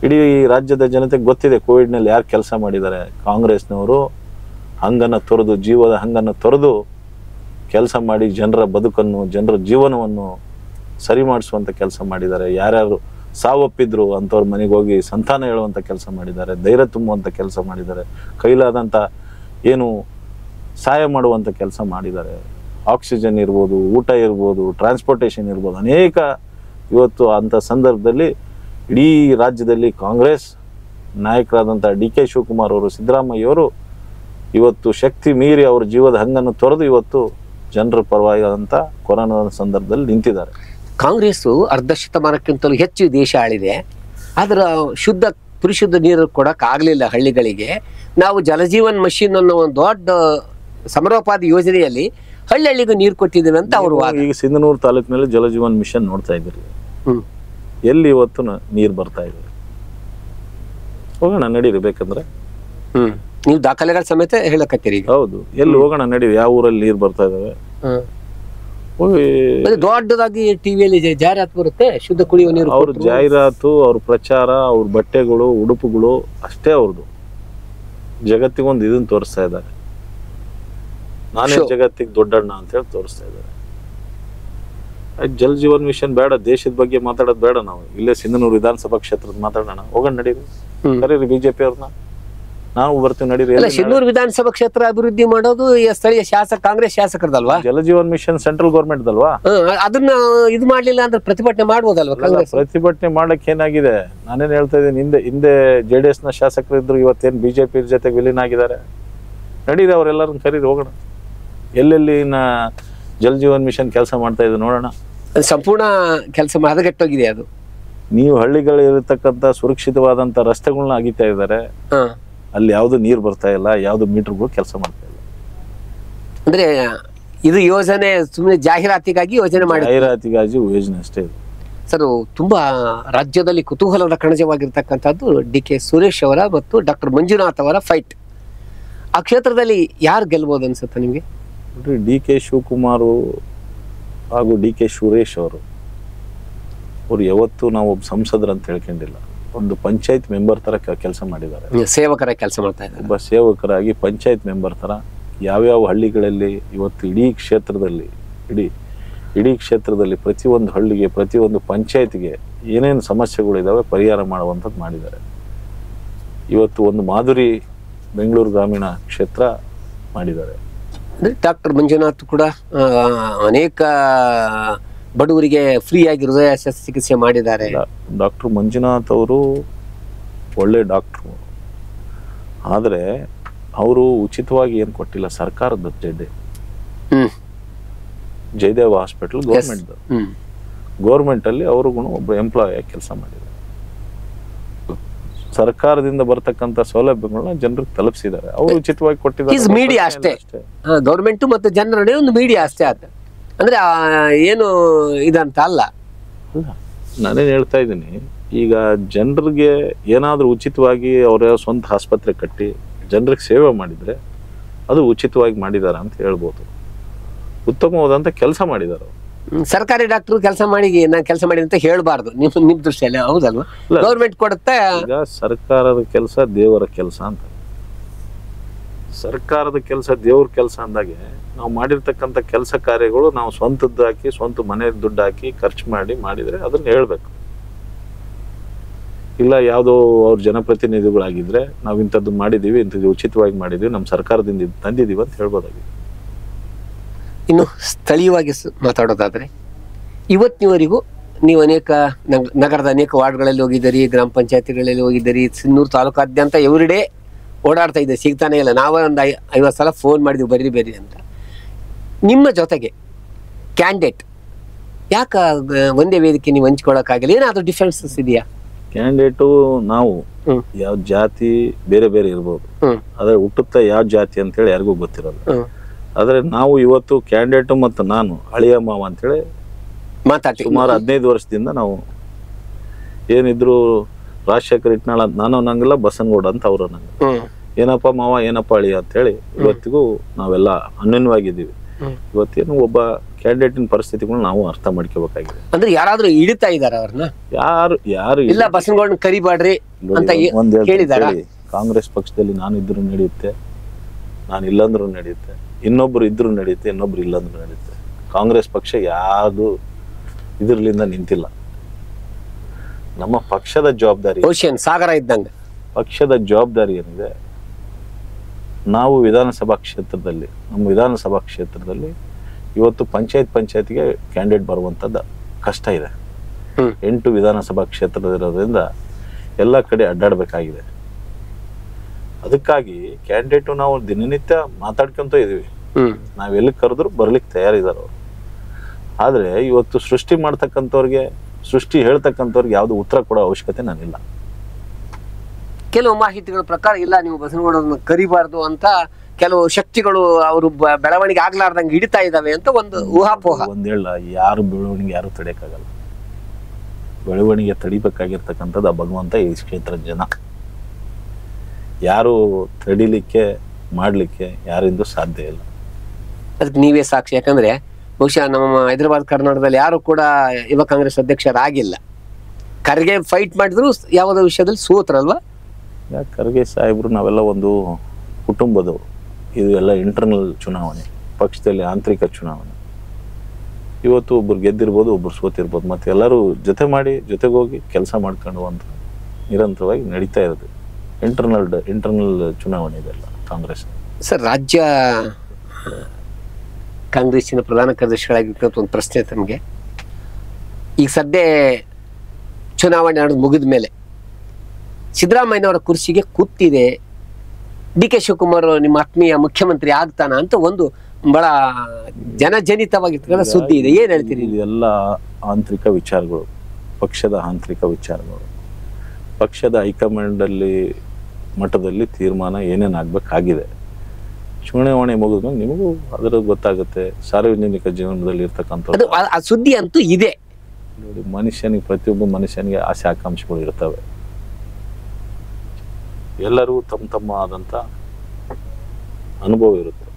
ಇಡೀ ರಾಜ್ಯದ ಜನತೆಗೆ ಗೊತ್ತಿದೆ ಕೋವಿಡ್ ನಲ್ಲಿ ಯಾರು ಕೆಲಸ ಮಾಡಿದ್ದಾರೆ. ಕಾಂಗ್ರೆಸ್ನವರು ಹಂಗನ್ನ ತೊರೆದು, ಜೀವದ ಹಂಗನ್ನ ತೊರೆದು ಕೆಲಸ ಮಾಡಿ ಜನರ ಬದುಕನ್ನು, ಜನರ ಜೀವನವನ್ನು ಸರಿ ಮಾಡಿಸುವಂತ ಕೆಲಸ ಮಾಡಿದ್ದಾರೆ. ಯಾರ್ಯಾರು ಸಾವಪ್ಪಿದ್ರು ಅಂಥವ್ರ ಮನೆಗೆ ಹೋಗಿ ಸಂತಾನ ಹೇಳುವಂತ ಕೆಲಸ ಮಾಡಿದ್ದಾರೆ, ಧೈರ್ಯ ತುಂಬುವಂತ ಕೆಲಸ ಮಾಡಿದ್ದಾರೆ, ಕೈಲಾದಂತ ಏನು ಸಹಾಯ ಮಾಡುವಂತ ಕೆಲಸ ಮಾಡಿದ್ದಾರೆ. ಆಕ್ಸಿಜನ್ ಇರ್ಬೋದು, ಊಟ ಇರ್ಬೋದು, ಟ್ರಾನ್ಸ್ಪೋರ್ಟೇಷನ್ ಇರ್ಬೋದು, ಅನೇಕ ಇವತ್ತು ಅಂತ ಸಂದರ್ಭದಲ್ಲಿ ಇಡೀ ರಾಜ್ಯದಲ್ಲಿ ಕಾಂಗ್ರೆಸ್ ನಾಯಕರಾದಂಥ DK ಶಿವಕುಮಾರ್ ಅವರು, ಸಿದ್ದರಾಮಯ್ಯವರು ಇವತ್ತು ಶಕ್ತಿ ಮೀರಿ ಅವ್ರ ಜೀವದ ಹಂಗನ್ನು ತೊರೆದು ಇವತ್ತು ಜನರ ಪರವಾದಂಥ ಕೊರೋನಾ ಸಂದರ್ಭದಲ್ಲಿ ನಿಂತಿದ್ದಾರೆ. ಕಾಂಗ್ರೆಸ್ ಅರ್ಧ ಶತಮಾನಕ್ಕಿಂತಲೂ ಹೆಚ್ಚು ದೇಶ ಆಳಿದೆ. ಆದ್ರೆ ಪರಿಶುದ್ಧ ನೀರು ಕೊಡಕ್ ಆಗ್ಲಿಲ್ಲ ಹಳ್ಳಿಗಳಿಗೆ. ನಾವು ಜಲಜೀವನ್ ಮಷೀನ್ ಅನ್ನೋ ಒಂದು ದೊಡ್ಡ ಸಮರೋಪಾದಿ ಯೋಜನೆಯಲ್ಲಿ ಹಳ್ಳಿಗೂ ನೀರು ಕೊಟ್ಟಿದ್ದೇವೆ ಅಂತ ಅವರು. ಈಗ ಸಿಂಧನೂರು ತಾಲೂಕಿನಲ್ಲಿ ಜಲಜೀವನ್ ಮಿಷನ್ ನೋಡ್ತಾ ಇದ್ದೀರಿ, ಎಲ್ಲಿ ಇವತ್ತು ನೀರು ಬರ್ತಾ ಇದೆ? ಹೋಗೋಣ ನಡೀರಿ ಬೇಕಂದ್ರೆ. ನೀವು ದಾಖಲೆಗಳ ಸಮೇತ ಹೇಳಕತ್ತೀರಿ ಈಗ. ಹೌದು, ಎಲ್ಲಿ ಹೋಗೋಣ ನಡೀರಿ, ಯಾವ ಊರಲ್ಲಿ ನೀರು ಬರ್ತಾ ಇದಾವೆ ಹೋಗಿ. ದೊಡ್ಡದಾಗಿ ಟಿವಿಯಲ್ಲಿ ಜಾಹೀರಾತು ಬರುತ್ತೆ, ಶುದ್ಧ ಕುಡಿಯುವ ನೀರು. ಅವ್ರ ಜಾಹೀರಾತು, ಅವ್ರ ಪ್ರಚಾರ, ಅವ್ರ ಬಟ್ಟೆಗಳು, ಉಡುಪುಗಳು ಅಷ್ಟೇ ಅವ್ರದ್ದು. ಜಗತ್ತಿಗೊಂದು ಇದನ್ನ ತೋರಿಸ್ತಾ ಇದ್ದಾರೆ, ನಾನೇ ಜಗತ್ತಿಗೆ ದೊಡ್ಡಣ್ಣ ಅಂತ ಹೇಳಿ ತೋರಿಸ್ತಾ ಇದ್ದಾರೆ. ಜಲ್ ಜೀವನ್ ಮಿಷನ್ ಬೇಡ, ದೇಶದ ಬಗ್ಗೆ ಮಾತಾಡೋದು ಬೇಡ. ನಾವು ಇಲ್ಲೇ ಸಿಂಧನೂರು ವಿಧಾನಸಭಾ ಕ್ಷೇತ್ರದ ಮಾತಾಡೋಣ, ಹೋಗೋಣ ನಡೀರಿ. ಕರೀರಿ ಬಿಜೆಪಿ ಅವ್ರನ್ನ, ನಾವು ಬರ್ತೀವಿ ನಡೀರಿ. ಸಿಂಧನೂರು ವಿಧಾನಸಭಾ ಕ್ಷೇತ್ರ ಅಭಿವೃದ್ಧಿ ಮಾಡೋದು ಸ್ಥಳೀಯ ಕಾಂಗ್ರೆಸ್ ಶಾಸಕರದಲ್ವಾ? ಜಲ ಜೀವನ್ ಮಿಷನ್ ಸೆಂಟ್ರಲ್ ಗೌರ್ಮೆಂಟ್ ದಲ್ವಾ? ಅದನ್ನ ಇದು ಮಾಡ್ಲಿಲ್ಲ ಅಂದ್ರೆ ಪ್ರತಿಭಟನೆ ಮಾಡ್ಬೋದಲ್ವಾ ಕಾಂಗ್ರೆಸ್? ಪ್ರತಿಭಟನೆ ಮಾಡಕ್ ಏನಾಗಿದೆ? ನಾನೇನ್ ಹೇಳ್ತಾ ಇದ್ದೀನಿ, ಹಿಂದೆ JDS ನ ಶಾಸಕರು ಇದ್ರು, ಇವತ್ತೇನ್ ಬಿಜೆಪಿ ಜೊತೆ ವಿಲೀನ ಆಗಿದ್ದಾರೆ. ನಡೀರಿ, ಅವ್ರೆಲ್ಲರನ್ನ ಕರೀರಿ, ಹೋಗೋಣ. ಎಲ್ಲೆಲ್ಲಿ ಜಲ್ ಜೀವನ್ ಮಿಷನ್ ಕೆಲಸ ಮಾಡ್ತಾ ಇದೆ ನೋಡೋಣ. ಸಂಪೂರ್ಣ ಕೆಲಸ ಹದಗೆಟ್ಟೋಗಿದೆ ಅದು. ನೀವು ಹಳ್ಳಿಗಳಿರತಕ್ಕಂತ ಸುರಕ್ಷಿತವಾದಂತ ರಸ್ತೆಗಳನ್ನ ಅಗಿತಾ ಇದ್ದಾರೆ, ಅಲ್ಲಿ ಯಾವ್ದು ನೀರು ಬರ್ತಾ ಇಲ್ಲ, ಯಾವ್ದು ಮೀಟರ್ಗಳು ಕೆಲಸ ಮಾಡ್ತಾ ಇಲ್ಲ. ಅಂದ್ರೆ ಇದು ಯೋಜನೆ ಸುಮ್ಮನೆ ಜಾಹೀರಾತಿಗಾಗಿ ಯೋಜನೆ ಮಾಡಿ, ಜಾಹೀರಾತಿಗಾಗಿ ಯೋಜನೆ ಅಷ್ಟೇ ಇದು. ಸರ್, ತುಂಬಾ ರಾಜ್ಯದಲ್ಲಿ ಕುತೂಹಲದ ಕಣಜವಾಗಿರ್ತಕ್ಕಂಥದ್ದು DK ಸುರೇಶ್ ಅವರ ಮತ್ತು ಡಾಕ್ಟರ್ ಮಂಜುನಾಥ್ ಅವರ ಫೈಟ್. ಆ ಕ್ಷೇತ್ರದಲ್ಲಿ ಯಾರು ಗೆಲ್ಬಹುದು ಅನ್ಸುತ್ತೆ ನಿಮ್ಗೆ? ನೋಡ್ರಿ, DK ಶಿವಕುಮಾರ್ ಹಾಗೂ DK ಸುರೇಶ್ ಅವ್ರು ಯಾವತ್ತೂ ನಾವು ಒಬ್ಬ ಸಂಸದರು ಅಂತ ಹೇಳ್ಕೊಂಡಿಲ್ಲ. ಒಂದು ಪಂಚಾಯತ್ ಮೆಂಬರ್ ತರ ಕೆಲಸ ಮಾಡಿದ್ದಾರೆ, ಸೇವಕರ ಕೆಲಸ ಮಾಡ್ತಾ ಇದ್ದಾರೆ. ಒಬ್ಬ ಸೇವಕರಾಗಿ ಪಂಚಾಯತ್ ಮೆಂಬರ್ ತರ ಯಾವ್ಯಾವ ಹಳ್ಳಿಗಳಲ್ಲಿ ಇವತ್ತು ಇಡೀ ಕ್ಷೇತ್ರದಲ್ಲಿ ಪ್ರತಿಯೊಂದು ಹಳ್ಳಿಗೆ, ಪ್ರತಿಯೊಂದು ಪಂಚಾಯತ್ಗೆ ಏನೇನು ಸಮಸ್ಯೆಗಳಿದಾವೆ ಪರಿಹಾರ ಮಾಡುವಂಥದ್ದು ಮಾಡಿದ್ದಾರೆ. ಇವತ್ತು ಒಂದು ಮಾಧುರಿ ಬೆಂಗಳೂರು ಗ್ರಾಮೀಣ ಕ್ಷೇತ್ರ ಮಾಡಿದ್ದಾರೆ. ಡಾಕ್ಟರ್ ಮಂಜುನಾಥ್ ಕೂಡ ಅನೇಕ ಬಡವರಿಗೆ ಫ್ರೀ ಆಗಿ ಹೃದಯ ಶಸ್ತ್ರಚಿಕಿತ್ಸೆ ಮಾಡಿದ್ದಾರೆ. ಡಾಕ್ಟರ್ ಮಂಜುನಾಥ್ ಅವರು ಒಳ್ಳೆ ಡಾಕ್ಟ್ರು, ಆದರೆ ಅವರು ಉಚಿತವಾಗಿ ಏನು ಕೊಟ್ಟಿಲ್ಲ. ಸರ್ಕಾರದ ಜಯದೇವ ಹಾಸ್ಪಿಟಲ್ ಗೌರ್ಮೆಂಟ್ ಅಲ್ಲಿ ಅವ್ರಿಗೂ ಒಬ್ಬ ಎಂಪ್ಲಾಯ್ ಆಗಿ ಕೆಲಸ ಮಾಡಿದ್ದಾರೆ. ಸರ್ಕಾರದಿಂದ ಬರ್ತಕ್ಕಂಥ ಸೌಲಭ್ಯಗಳನ್ನ ಜನರಿಗೆ ತಲುಪಿಸಿದ್ದಾರೆ. ಅವರು ಉಚಿತವಾಗಿ ಕೊಟ್ಟಿದ್ದಾರೆ. ಮೀಡಿಯಾ ಅಷ್ಟೇ, ಗೌರ್ಮೆಂಟ್ ಮತ್ತು ಜನರ ನಡುವೆ ಒಂದು ಮೀಡಿಯಾ ಅಷ್ಟೇ ಆತ. ಅಂದ್ರೆ ಏನು ಇದಂತ ಅಲ್ಲ. ನಾನೇನ್ ಹೇಳ್ತಾ ಇದ್ದೀನಿ, ಈಗ ಜನರಿಗೆ ಏನಾದ್ರೂ ಉಚಿತವಾಗಿ ಅವರ ಸ್ವಂತ ಆಸ್ಪತ್ರೆ ಕಟ್ಟಿ ಜನರಿಗೆ ಸೇವೆ ಮಾಡಿದ್ರೆ ಅದು ಉಚಿತವಾಗಿ ಮಾಡಿದಾರ ಅಂತ ಹೇಳ್ಬೋದು. ಉತ್ತಮವಾದಂತ ಕೆಲಸ ಮಾಡಿದಾರ. ಸರ್ಕಾರಿ ಡಾಕ್ಟರ್ ಕೆಲಸ ಮಾಡಿ ನಾನು ಕೆಲಸ ಮಾಡಿ ಅಂತ ಹೇಳ್ಬಾರ್ದು ನಿಮ್ ದೃಷ್ಟಿಯಲ್ಲಿ, ಹೌದಲ್ವಾ? ಗೌರ್ಮೆಂಟ್ ಕೊಡುತ್ತೆ. ಈಗ ಸರ್ಕಾರದ ಕೆಲಸ ದೇವರ ಕೆಲಸ ಅಂತ. ಸರ್ಕಾರದ ಕೆಲಸ ದೇವ್ರ ಕೆಲಸ ಅಂದಾಗೆ ನಾವು ಮಾಡಿರ್ತಕ್ಕಂಥ ಕೆಲಸ ಕಾರ್ಯಗಳು ನಾವು ಸ್ವಂತದ್ದು ಹಾಕಿ, ಸ್ವಂತ ಮನೆ ದುಡ್ಡು ಹಾಕಿ ಖರ್ಚು ಮಾಡಿದ್ರೆ ಅದನ್ನ ಹೇಳ್ಬೇಕು. ಇಲ್ಲ ಯಾವುದೋ ಅವ್ರ ಜನಪ್ರತಿನಿಧಿಗಳಾಗಿದ್ರೆ ನಾವು ಇಂಥದ್ದು ಮಾಡಿದೀವಿ, ಇಂಥದ್ದು ಉಚಿತವಾಗಿ ಮಾಡಿದೀವಿ, ನಮ್ಮ ಸರ್ಕಾರದಿಂದ ತಂದಿದೀವಿ ಅಂತ ಹೇಳ್ಬೋದಾಗಿದೆ. ಇನ್ನು ಸ್ಥಳೀಯವಾಗಿ ಮಾತಾಡೋದಾದ್ರೆ, ಇವತ್ತಿನವರೆಗೂ ನೀವು ಅನೇಕ ನಗರದ ಅನೇಕ ವಾರ್ಡ್ಗಳಲ್ಲಿ ಹೋಗಿದ್ದೀರಿ, ಗ್ರಾಮ ಪಂಚಾಯತಿಗಳಲ್ಲಿ ಹೋಗಿದ್ದೀರಿ, ಸಿನ್ನೂರು ತಾಲೂಕಾದ್ಯಂತ ಎವ್ರಿಡೇ ಓಡಾಡ್ತಾ ಇದೆ, ಸಿಗ್ತಾನೆ ಇಲ್ಲ. ನಾವೇ ಒಂದು 50 ಸಲ ಫೋನ್ ಮಾಡಿದ್ವಿ ಬರ್ರಿ ಅಂತ. ನಿಮ್ಮ ಜೊತೆಗೆ ಕ್ಯಾಂಡಿಡೇಟ್ ಯಾಕೆ ಒಂದೇ ವೇದಿಕೆ ನೀವು ಹಂಚ್ಕೊಳಕ್ಕಾಗಿಲ್ಲ? ಏನಾದ್ರೂ ಡಿಫ್ರೆನ್ಸಸ್ ಇದೆಯಾ? ಕ್ಯಾಂಡಿಡೇಟು ನಾವು ಯಾವ ಜಾತಿ ಬೇರೆ ಬೇರೆ ಇರ್ಬೋದು, ಆದ್ರೆ ಹುಟ್ಟುತ್ತಾ ಯಾವ ಜಾತಿ ಅಂತ ಹೇಳಿ ಯಾರಿಗೂ ಗೊತ್ತಿರಲ್ಲ. ಆದ್ರೆ ನಾವು ಇವತ್ತು ಕ್ಯಾಂಡಿಡೇಟ್ ಮತ್ತು ನಾನು ಅಳಿಯ ಮಾವ ಅಂತೇಳಿ ಮಾತಾಡ್ತೀವಿ. ಸುಮಾರು 15 ವರ್ಷದಿಂದ ನಾವು ಏನಿದ್ರು ರಾಜಶೇಖರ್ ಇಟ್ನಾಳ ಅಂತ ನಾನು ಅನ್ನಂಗಿಲ್ಲ, ಬಸನಗೌಡ ಅಂತ ಅವ್ರು ಅನ್ನಂಗಿಲ್ಲ. ಏನಪ್ಪ ಮಾವ, ಏನಪ್ಪ ಅಳಿಯ ಅಂತ ಹೇಳಿ ಇವತ್ತಿಗೂ ನಾವೆಲ್ಲ ಅನ್ಯೋನ್ಯವಾಗಿದ್ದೀವಿ. ಇವತ್ತೇನು ಒಬ್ಬ ಕ್ಯಾಂಡಿಡೇಟಿನ ಪರಿಸ್ಥಿತಿಗಳು ನಾವು ಅರ್ಥ ಮಾಡ್ಕೋಬೇಕಾಗಿದೆ. ಅಂದ್ರೆ ಯಾರಾದ್ರೂ ಹಿಡಿತಾ ಇದಾರ ಅವ್ರನ್ನ? ಯಾರು ಇಲ್ಲ, ಬಸನಗೌಡ ಕರಿಬಾಡ್ರಿ ಅಂತ ಹೇಳಿದಾರ? ಕಾಂಗ್ರೆಸ್ ಪಕ್ಷದಲ್ಲಿ ನಾನು ಇದ್ರು ನಡೆಯುತ್ತೆ, ನಾನು ಇಲ್ಲಂದ್ರೂ ನಡೆಯುತ್ತೆ, ಇನ್ನೊಬ್ರು ಇದ್ರು ನಡೆಯುತ್ತೆ, ಇನ್ನೊಬ್ರು ಇಲ್ಲಂದ್ರೂ ನಡೆಯುತ್ತೆ. ಕಾಂಗ್ರೆಸ್ ಪಕ್ಷ ಯಾವುದು ಇದ್ರಲಿಂದ ನಿಂತಿಲ್ಲ. ನಮ್ಮ ಪಕ್ಷದ ಜವಾಬ್ದಾರಿ, ಓಷನ್ ಸಾಗರ ಇದ್ದಂಗ ಪಕ್ಷದ ಜವಾಬ್ದಾರಿ ಏನಿದೆ, ನಾವು ನಮ್ಮ ವಿಧಾನಸಭಾ ಕ್ಷೇತ್ರದಲ್ಲಿ ಇವತ್ತು ಪಂಚಾಯತ್ಗೆ ಕ್ಯಾಂಡಿಡೇಟ್ ಬರುವಂತದ್ದು ಕಷ್ಟ ಇದೆ. 8 ವಿಧಾನಸಭಾ ಕ್ಷೇತ್ರದಿರೋದ್ರಿಂದ ಎಲ್ಲ ಕಡೆ ಅಡ್ಡಾಡ್ಬೇಕಾಗಿದೆ. ಅದಕ್ಕಾಗಿ ಕ್ಯಾಂಡಿಡೇಟು ನಾವು ದಿನನಿತ್ಯ ಮಾತಾಡ್ಕೊಂತ ಇದೀವಿ. ನಾವೆಲ್ಲಿ ಕರೆದ್ರು ಬರ್ಲಿಕ್ಕೆ ತಯಾರಿದಾರ ಅವ್ರು. ಆದ್ರೆ ಇವತ್ತು ಸೃಷ್ಟಿ ಮಾಡ್ತಕ್ಕಂಥವ್ರಿಗೆ, ಸೃಷ್ಟಿ ಹೇಳ್ತಕ್ಕಂಥವ್ರಿಗೆ ಯಾವ್ದು ಉತ್ತರ ಕೊಡೋ ಅವಶ್ಯಕತೆ ನಾನಿಲ್ಲ. ಕೆಲವು ಮಾಹಿತಿಗಳ ಪ್ರಕಾರ ಇಲ್ಲ, ನೀವು ಬಸನಗೌಡರನ್ನ ಕರಿಬಾರ್ದು ಅಂತ ಕೆಲವು ಶಕ್ತಿಗಳು ಅವರು ಬೆಳವಣಿಗೆ ಆಗ್ಲಾರ್ದಂಗೆ ಹಿಡಿತಾ ಇದಾವೆ ಅಂತ ಒಂದು ಊಹಾಪೋಹ. ಒಂದ್ ಹೇಳ, ಯಾರು ಬೆಳವಣಿಗೆ ಯಾರು ಯಾರು ತಡಿಲಿಕ್ಕೆ ಮಾಡಲಿಕ್ಕೆ ಯಾರಿಂದೂ ಸಾಧ್ಯ ಇಲ್ಲ. ಅದಕ್ಕೆ ನೀವೇ ಸಾಕ್ಷಿ. ಯಾಕಂದ್ರೆ ಬಹುಶಃ ನಮ್ಮ ಹೈದರಾಬಾದ್ ಕರ್ನಾಟಕದಲ್ಲಿ ಯಾರು ಕೂಡ ಯುವ ಕಾಂಗ್ರೆಸ್ ಅಧ್ಯಕ್ಷರಾಗಿಲ್ಲ. ಖರ್ಗೆ ಫೈಟ್ ಮಾಡಿದ್ರು ಯಾವುದೋ ವಿಷಯದಲ್ಲಿ ಸೋತ್ರಲ್ವಾ? ಯಾಕೆ ಖರ್ಗೆ ಸಾಹೇಬರು ನಾವೆಲ್ಲ ಒಂದು ಕುಟುಂಬದವರು. ಇದು ಎಲ್ಲ ಇಂಟರ್ನಲ್ ಚುನಾವಣೆ, ಪಕ್ಷದಲ್ಲಿ ಆಂತರಿಕ ಚುನಾವಣೆ. ಇವತ್ತು ಒಬ್ರು ಗೆದ್ದಿರ್ಬೋದು, ಒಬ್ರು ಸೋತಿರ್ಬೋದು, ಮತ್ತೆ ಎಲ್ಲರೂ ಜೊತೆ ಮಾಡಿ ಜೊತೆಗೆ ಹೋಗಿ ಕೆಲಸ ಮಾಡ್ಕೊಂಡು ಅಂತ ನಿರಂತರವಾಗಿ ನಡೀತಾ ಇರೋದು. ಇಂಟರ್ನಲ್ ಚುನಾವಣೆ ಇದೆಲ್ಲ ಕಾಂಗ್ರೆಸ್. ಸರ್, ರಾಜ್ಯ ಕಾಂಗ್ರೆಸ್ಸಿನ ಪ್ರಧಾನ ಕಾರ್ಯದರ್ಶಿಗಳಾಗಿರ್ತಕ್ಕಂಥ ಒಂದು ಪ್ರಶ್ನೆ ತಮಗೆ. ಈಗ ಸದ್ಯ ಚುನಾವಣೆ ನಡೆದು ಮುಗಿದ ಮೇಲೆ ಸಿದ್ದರಾಮಯ್ಯನವರ ಕುರ್ಚಿಗೆ ಕೂತಿದೆ, ಡಿ ಕೆ ಶಿವಕುಮಾರ್ ನಿಮ್ಮ ಆತ್ಮೀಯ ಮುಖ್ಯಮಂತ್ರಿ ಆಗ್ತಾನ ಅಂತ ಒಂದು ಬಹಳ ಜನಜನಿತವಾಗಿರ್ತಕ್ಕಂಥ ಸುದ್ದಿ ಇದೆ. ಏನ್ ಹೇಳ್ತೀರಿ? ಇದೆಲ್ಲ ಆಂತರಿಕ ವಿಚಾರಗಳು, ಪಕ್ಷದ ಆಂತರಿಕ ವಿಚಾರಗಳು. ಪಕ್ಷದ ಹೈಕಮಾಂಡ್ ಅಲ್ಲಿ ಮಟ್ಟದಲ್ಲಿ ತೀರ್ಮಾನ ಏನೇನು ಆಗ್ಬೇಕಾಗಿದೆ. ಚುನಾವಣೆ ಮುಗಿದ್ಮೇಲೆ ನಿಮಗೂ ಅದರ ಗೊತ್ತಾಗುತ್ತೆ. ಸಾರ್ವಜನಿಕ ಜೀವನದಲ್ಲಿ ಇರ್ತಕ್ಕಂಥ ಆ ಸುದ್ದಿ ಅಂತೂ ಇದೆ. ನೋಡಿ, ಮನುಷ್ಯನಿಗೆ, ಪ್ರತಿಯೊಬ್ಬ ಮನುಷ್ಯನಿಗೆ ಆಸೆ ಆಕಾಂಕ್ಷೆಗಳು ಇರ್ತವೆ. ಎಲ್ಲರೂ ತಮ್ಮ ಆದಂಥ ಅನುಭವ ಇರುತ್ತೆ.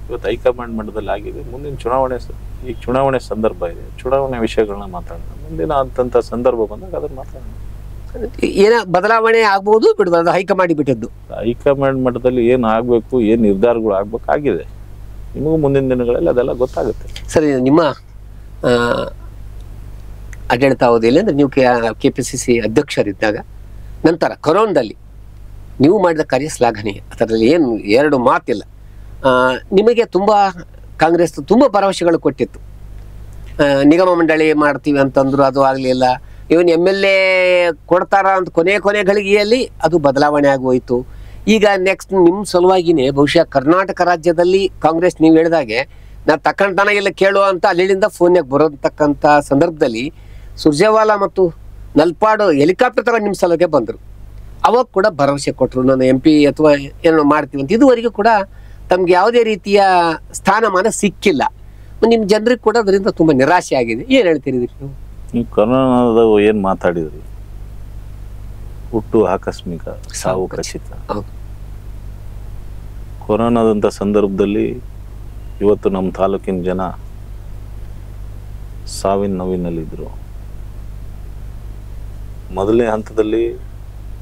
ಇವತ್ತು ಹೈಕಮಾಂಡ್ ಮಟ್ಟದಲ್ಲಿ ಆಗಿದೆ. ಮುಂದಿನ ಈಗ ಚುನಾವಣೆ ಸಂದರ್ಭ ಇದೆ. ಚುನಾವಣೆ ವಿಷಯಗಳನ್ನ ಮಾತಾಡೋಣ. ಮುಂದಿನ ಅಂತಂಥ ಸಂದರ್ಭ ಬಂದಾಗ ಅದನ್ನ ಮಾತಾಡೋಣ. ಏನ ಬದಲಾವಣೆ ಆಗ್ಬಹುದು, ಬಿಡ್ಬೋದು, ಹೈಕಮಾಂಡ್ ಬಿಟ್ಟದ್ದು. ಹೈಕಮಾಂಡ್ ಮಟ್ಟದಲ್ಲಿ ಏನು ಆಗಬೇಕು, ಏನು ನಿರ್ಧಾರಗಳು ಆಗ್ಬೇಕಾಗಿದೆ, ನಿಮಗೂ ಮುಂದಿನ ದಿನಗಳಲ್ಲಿ ಅದೆಲ್ಲ ಗೊತ್ತಾಗುತ್ತೆ. ಸರಿ, ನಿಮ್ಮ ಆಡಳಿತ ಅವಧಿಯಲ್ಲಿ ಅಂದರೆ ನೀವು KPCC ಅಧ್ಯಕ್ಷರಿದ್ದಾಗ ನಂತರ ಕೊರೋನಾದಲ್ಲಿ ನೀವು ಮಾಡಿದ ಕಾರ್ಯ ಶ್ಲಾಘನೀಯ. ಅದರಲ್ಲಿ ಏನು ಎರಡು ಮಾತಿಲ್ಲ. ನಿಮಗೆ ತುಂಬ ಕಾಂಗ್ರೆಸ್ ತುಂಬ ಭರವಸೆಗಳು ಕೊಟ್ಟಿತ್ತು. ನಿಗಮ ಮಂಡಳಿ ಮಾಡ್ತೀವಿ ಅಂತಂದ್ರು, ಅದು ಆಗಲಿಲ್ಲ. ಇವನ್ MLA ಕೊಡ್ತಾರ ಅಂತ ಕೊನೆ ಗಳಿಗೆಯಲ್ಲಿ ಅದು ಬದಲಾವಣೆ ಆಗೋಯ್ತು. ಈಗ ನೆಕ್ಸ್ಟ್ ನಿಮ್ಮ ಸಲುವಾಗಿನೇ ಬಹುಶಃ ಕರ್ನಾಟಕ ರಾಜ್ಯದಲ್ಲಿ ಕಾಂಗ್ರೆಸ್ ನೀವು ಹೇಳಿದಾಗೆ ನಾ ತಕ್ಕಂತಾನ ಇಲ್ಲ ಕೇಳುವ ಅಂತ ಅಲ್ಲಿಂದ ಫೋನ್ಯಾಗ ಬರೋತಕ್ಕಂಥ ಸಂದರ್ಭದಲ್ಲಿ ಸುರ್ಜೇವಾಲಾ ಮತ್ತು ನಲ್ಪಾಡು ಹೆಲಿಕಾಪ್ಟರ್ ತರ ನಿಮ್ಮ ಸಲುವಾಗಿ ಬಂದರು. ಅವಾಗ ಕೂಡ ಭರವಸೆ ಕೊಟ್ಟರು, ನಾನು MP ಅಥವಾ ಏನೋ ಮಾಡ್ತೀವಿ ಅಂತ. ಇದುವರೆಗೂ ಕೂಡ ತಮ್ಗೆ ಯಾವುದೇ ರೀತಿಯ ಸ್ಥಾನಮಾನ ಸಿಕ್ಕಿಲ್ಲ. ನಿಮ್ಮ ಜನರಿಗೆ ಕೂಡ ಅದರಿಂದ ತುಂಬ ನಿರಾಶೆ ಆಗಿದೆ. ಏನು ಹೇಳ್ತೀರಿ ಇದಕ್ಕೆ ನೀವು? ನೀವು ಕೊರೋನಾದ ಏನು ಮಾತಾಡಿದ್ರಿ, ಹುಟ್ಟು ಆಕಸ್ಮಿಕ, ಸಾವು ಖಚಿತ. ಕೊರೋನಾದಂಥ ಸಂದರ್ಭದಲ್ಲಿ ಇವತ್ತು ನಮ್ಮ ತಾಲೂಕಿನ ಜನ ಸಾವಿನ ನೋವಿನಲ್ಲಿದ್ದರು. ಮೊದಲನೇ ಹಂತದಲ್ಲಿ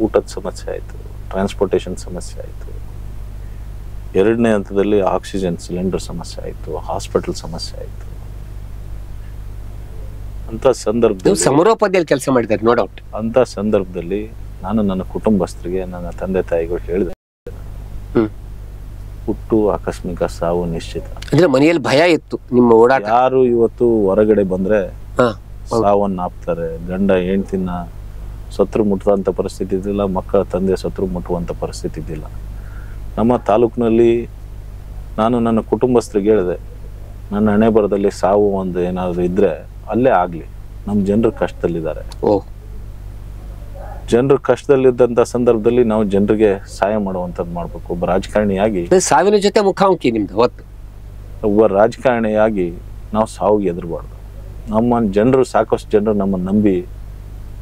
ಊಟದ ಸಮಸ್ಯೆ ಆಯಿತು, ಟ್ರಾನ್ಸ್ಪೋರ್ಟೇಷನ್ ಸಮಸ್ಯೆ ಆಯಿತು. ಎರಡನೇ ಹಂತದಲ್ಲಿ ಆಕ್ಸಿಜನ್ ಸಿಲಿಂಡರ್ ಸಮಸ್ಯೆ ಆಯಿತು, ಹಾಸ್ಪಿಟಲ್ ಸಮಸ್ಯೆ ಆಯಿತು. ಅಂತ ಸಂದರ್ಭದಲ್ಲಿ ಸಮರೋಪಾದಿಯಲ್ಲಿ ಕೆಲಸ ಮಾಡಿದ್ದಾರೆ, ನೋ ಡೌಟ್. ಅಂತ ಸಂದರ್ಭದಲ್ಲಿ ನಾನು ನನ್ನ ಕುಟುಂಬಸ್ಥರಿಗೆ, ನನ್ನ ತಂದೆ ತಾಯಿಗಳು ಹೇಳಿದೆ, ಹುಟ್ಟು ಆಕಸ್ಮಿಕ, ಸಾವು ನಿಶ್ಚಿತ. ಅಂದ್ರೆ ಮನೆಯಲ್ಲಿ ಭಯ ಇತ್ತು ನಿಮ್ಮ ಓಡಾಟ. ಯಾರು ಇವತ್ತು ಹೊರಗಡೆ ಬಂದ್ರೆ ಸಾವನ್ನ ಆಪ್ತಾರೆ. ಗಂಡ ಹೆಂಡ್ತಿನ ಸತ್ರು ಮುಟ್ಟುವಂಥ ಪರಿಸ್ಥಿತಿ ಇದ್ದಿಲ್ಲ, ಮಕ್ಕಳ ತಂದೆ ಸತ್ರು ಮುಟ್ಟುವಂಥ ಪರಿಸ್ಥಿತಿ ಇದ್ದಿಲ್ಲ. ನಮ್ಮ ತಾಲೂಕಿನಲ್ಲಿ ನಾನು ನನ್ನ ಕುಟುಂಬಸ್ಥರಿಗೆ ಹೇಳಿದೆ, ನನ್ನ ಹಣೆ ಬರದಲ್ಲಿ ಸಾವು ಒಂದು ಏನಾದರೂ ಇದ್ರೆ ಅಲ್ಲೇ ಆಗಲಿ, ನಮ್ಮ ಜನರು ಕಷ್ಟದಲ್ಲಿದ್ದಾರೆ. ಜನರು ಕಷ್ಟದಲ್ಲಿದ್ದಂಥ ಸಂದರ್ಭದಲ್ಲಿ ನಾವು ಜನರಿಗೆ ಸಹಾಯ ಮಾಡುವಂಥದ್ದು ಮಾಡಬೇಕು. ಒಬ್ಬ ರಾಜಕಾರಣಿಯಾಗಿ ಸಾವಿನ ಜೊತೆ ಮುಖಾಮುಖಿ ನಿಮ್ದು ಹೊತ್ತು. ಒಬ್ಬ ರಾಜಕಾರಣಿಯಾಗಿ ನಾವು ಸಾವಿಗೆ ಹೆದರಬಾರ್ದು. ನಮ್ಮ ಜನರು, ಸಾಕಷ್ಟು ಜನರು ನಮ್ಮನ್ನು ನಂಬಿ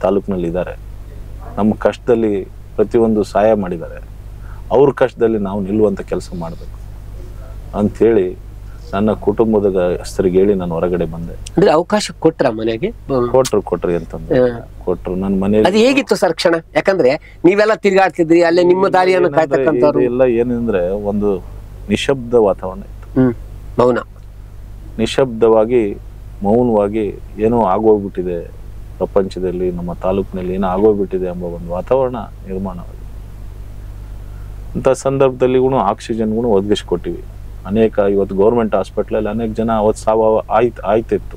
ತಾಲೂಕಿನಲ್ಲಿ ಇದ್ದಾರೆ. ನಮ್ಮ ಕಷ್ಟದಲ್ಲಿ ಪ್ರತಿಯೊಂದು ಸಹಾಯ ಮಾಡಿದ್ದಾರೆ. ಅವ್ರ ಕಷ್ಟದಲ್ಲಿ ನಾವು ನಿಲ್ಲುವಂಥ ಕೆಲಸ ಮಾಡಬೇಕು ಅಂಥೇಳಿ ನನ್ನ ಕುಟುಂಬದ ಹೆಸರಿಗೆ ಹೇಳಿ ನಾನು ಹೊರಗಡೆ ಬಂದೆ. ಅಂದ್ರೆ ಅವಕಾಶ ಕೊಟ್ರ ಮನೆಗೆ? ಕೊಟ್ರಿ ಅಂತಂದ್ರೆ ಕೊಟ್ರು. ನನ್ನ ಮನೆಯಲ್ಲಿ ಅದು ಹೇಗಿತ್ತು ಸರ್ ಕ್ಷಣ? ಯಾಕಂದ್ರೆ ನೀವೆಲ್ಲ ತಿರ್ಗಾಡ್ತಿದ್ರಿ, ಅಲ್ಲೇ ನಿಮ್ಮ ದಾರಿಯನ್ನು ಕಾಯ್ತಕ್ಕಂಥವ್ರು ಎಲ್ಲ ಏನಂದ್ರೆ ಒಂದು ನಿಶಬ್ದ ವಾತಾವರಣ ಇತ್ತು. ಮೌನ, ನಿಶಬ್ದವಾಗಿ ಮೌನವಾಗಿ ಏನೋ ಆಗೋಗ್ಬಿಟ್ಟಿದೆ ಪ್ರಪಂಚದಲ್ಲಿ, ನಮ್ಮ ತಾಲೂಕಿನಲ್ಲಿ ಏನೋ ಆಗೋಗ್ಬಿಟ್ಟಿದೆ ಎಂಬ ಒಂದು ವಾತಾವರಣ ನಿರ್ಮಾಣವಾಗಿದೆ. ಅಂಥ ಸಂದರ್ಭದಲ್ಲಿ ಆಕ್ಸಿಜನ್ಗೂ ಒದಗಿಸ್ಕೊಟ್ಟಿವಿ. ಅನೇಕ ಇವತ್ತು ಗೌರ್ಮೆಂಟ್ ಹಾಸ್ಪಿಟ್ಲಲ್ಲಿ ಅನೇಕ ಜನ ಅವತ್ತು ಸಾವು ಆಯ್ತಿತ್ತು.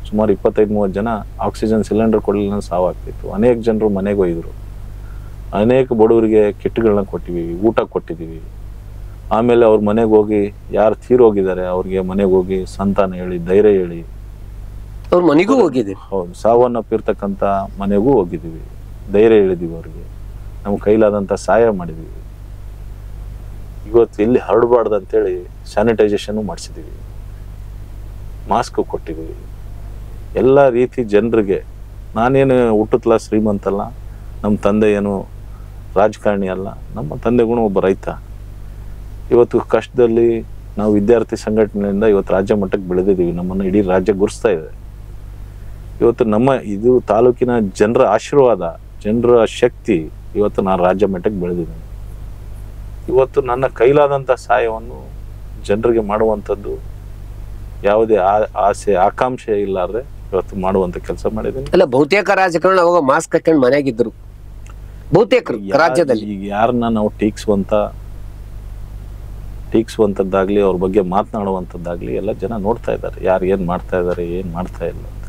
ಸುಮಾರು 25-30 ಜನ ಆಕ್ಸಿಜನ್ ಸಿಲಿಂಡರ್ ಕೊಡಲಿಲ್ಲ ಸಾವಾಗ್ತಿತ್ತು. ಅನೇಕ ಜನರು ಮನೆಗೆ ಒಯ್ದರು. ಅನೇಕ ಬಡವರಿಗೆ ಕಿಟ್ಗಳನ್ನ ಕೊಟ್ಟಿವಿ, ಊಟ ಕೊಟ್ಟಿದ್ದೀವಿ. ಆಮೇಲೆ ಅವ್ರ ಮನೆಗೆ ಹೋಗಿ ಯಾರು ತೀರೋಗಿದ್ದಾರೆ ಅವ್ರಿಗೆ ಮನೆಗೆ ಹೋಗಿ ಸಂತಾನ ಹೇಳಿ, ಧೈರ್ಯ ಹೇಳಿ, ಅವ್ರ ಮನೆಗೂ ಹೋಗಿದ್ದೀವಿ. ಹೌದು, ಸಾವನ್ನಪ್ಪಿರ್ತಕ್ಕಂಥ ಮನೆಗೂ ಹೋಗಿದ್ದೀವಿ, ಧೈರ್ಯ ಹೇಳಿದ್ದೀವಿ. ಅವ್ರಿಗೆ ನಮ್ಮ ಕೈಲಾದಂಥ ಸಹಾಯ ಮಾಡಿದ್ದೀವಿ. ಇವತ್ತು ಎಲ್ಲಿ ಹರಡಬಾರ್ದು ಅಂತೇಳಿ ಸ್ಯಾನಿಟೈಸೇಷನ್ನು ಮಾಡಿಸಿದ್ದೀವಿ, ಮಾಸ್ಕ್ ಕೊಟ್ಟಿದ್ದೀವಿ. ಎಲ್ಲ ರೀತಿ ಜನರಿಗೆ, ನಾನೇನು ಹುಟ್ಟುತ್ತಲ ಶ್ರೀಮಂತಲ್ಲ, ನಮ್ಮ ತಂದೆ ಏನು ರಾಜಕಾರಣಿ ಅಲ್ಲ, ನಮ್ಮ ತಂದೆಗೂ ಒಬ್ಬ ರೈತ. ಇವತ್ತು ಕಷ್ಟದಲ್ಲಿ ನಾವು ವಿದ್ಯಾರ್ಥಿ ಸಂಘಟನೆಯಿಂದ ಇವತ್ತು ರಾಜ್ಯ ಮಟ್ಟಕ್ಕೆ ಬೆಳೆದಿದ್ದೀವಿ. ನಮ್ಮನ್ನು ಇಡೀ ರಾಜ್ಯ ಗುರುಸ್ತಾ ಇದೆ. ಇವತ್ತು ನಮ್ಮ ಇದು ತಾಲೂಕಿನ ಜನರ ಆಶೀರ್ವಾದ, ಜನರ ಶಕ್ತಿ ಇವತ್ತು ನಾನು ರಾಜ್ಯ ಮಟ್ಟಕ್ಕೆ ಬೆಳೆದಿದ್ದೀನಿ. ಇವತ್ತು ನನ್ನ ಕೈಲಾದಂಥ ಸಹಾಯವನ್ನು ಜನರಿಗೆ ಮಾಡುವಂಥದ್ದು ಯಾವುದೇ ಆಸೆ ಆಕಾಂಕ್ಷೆ ಇಲ್ಲಾರ್ದೆ ಇವತ್ತು ಮಾಡುವಂಥ ಕೆಲಸ ಮಾಡಿದ್ದೀನಿ. ಅಲ್ಲ, ಬಹುತೇಕ ರಾಜಕಾರಣ ಅವಾಗ ಮಾಸ್ಕ್ ಹಾಕೊಂಡು ಮನೆಯಾಗಿದ್ರು ಬಹುತೇಕರು ರಾಜ್ಯದಲ್ಲಿ. ಈಗ ಯಾರನ್ನ ನಾವು ಟೀಕ್ಸುವಂಥದ್ದಾಗ್ಲಿ, ಅವ್ರ ಬಗ್ಗೆ ಮಾತನಾಡುವಂಥದ್ದಾಗ್ಲಿ ಎಲ್ಲ ಜನ ನೋಡ್ತಾ ಇದ್ದಾರೆ, ಯಾರು ಏನು ಮಾಡ್ತಾ ಇದ್ದಾರೆ, ಏನು ಮಾಡ್ತಾ ಇಲ್ಲ ಅಂತ.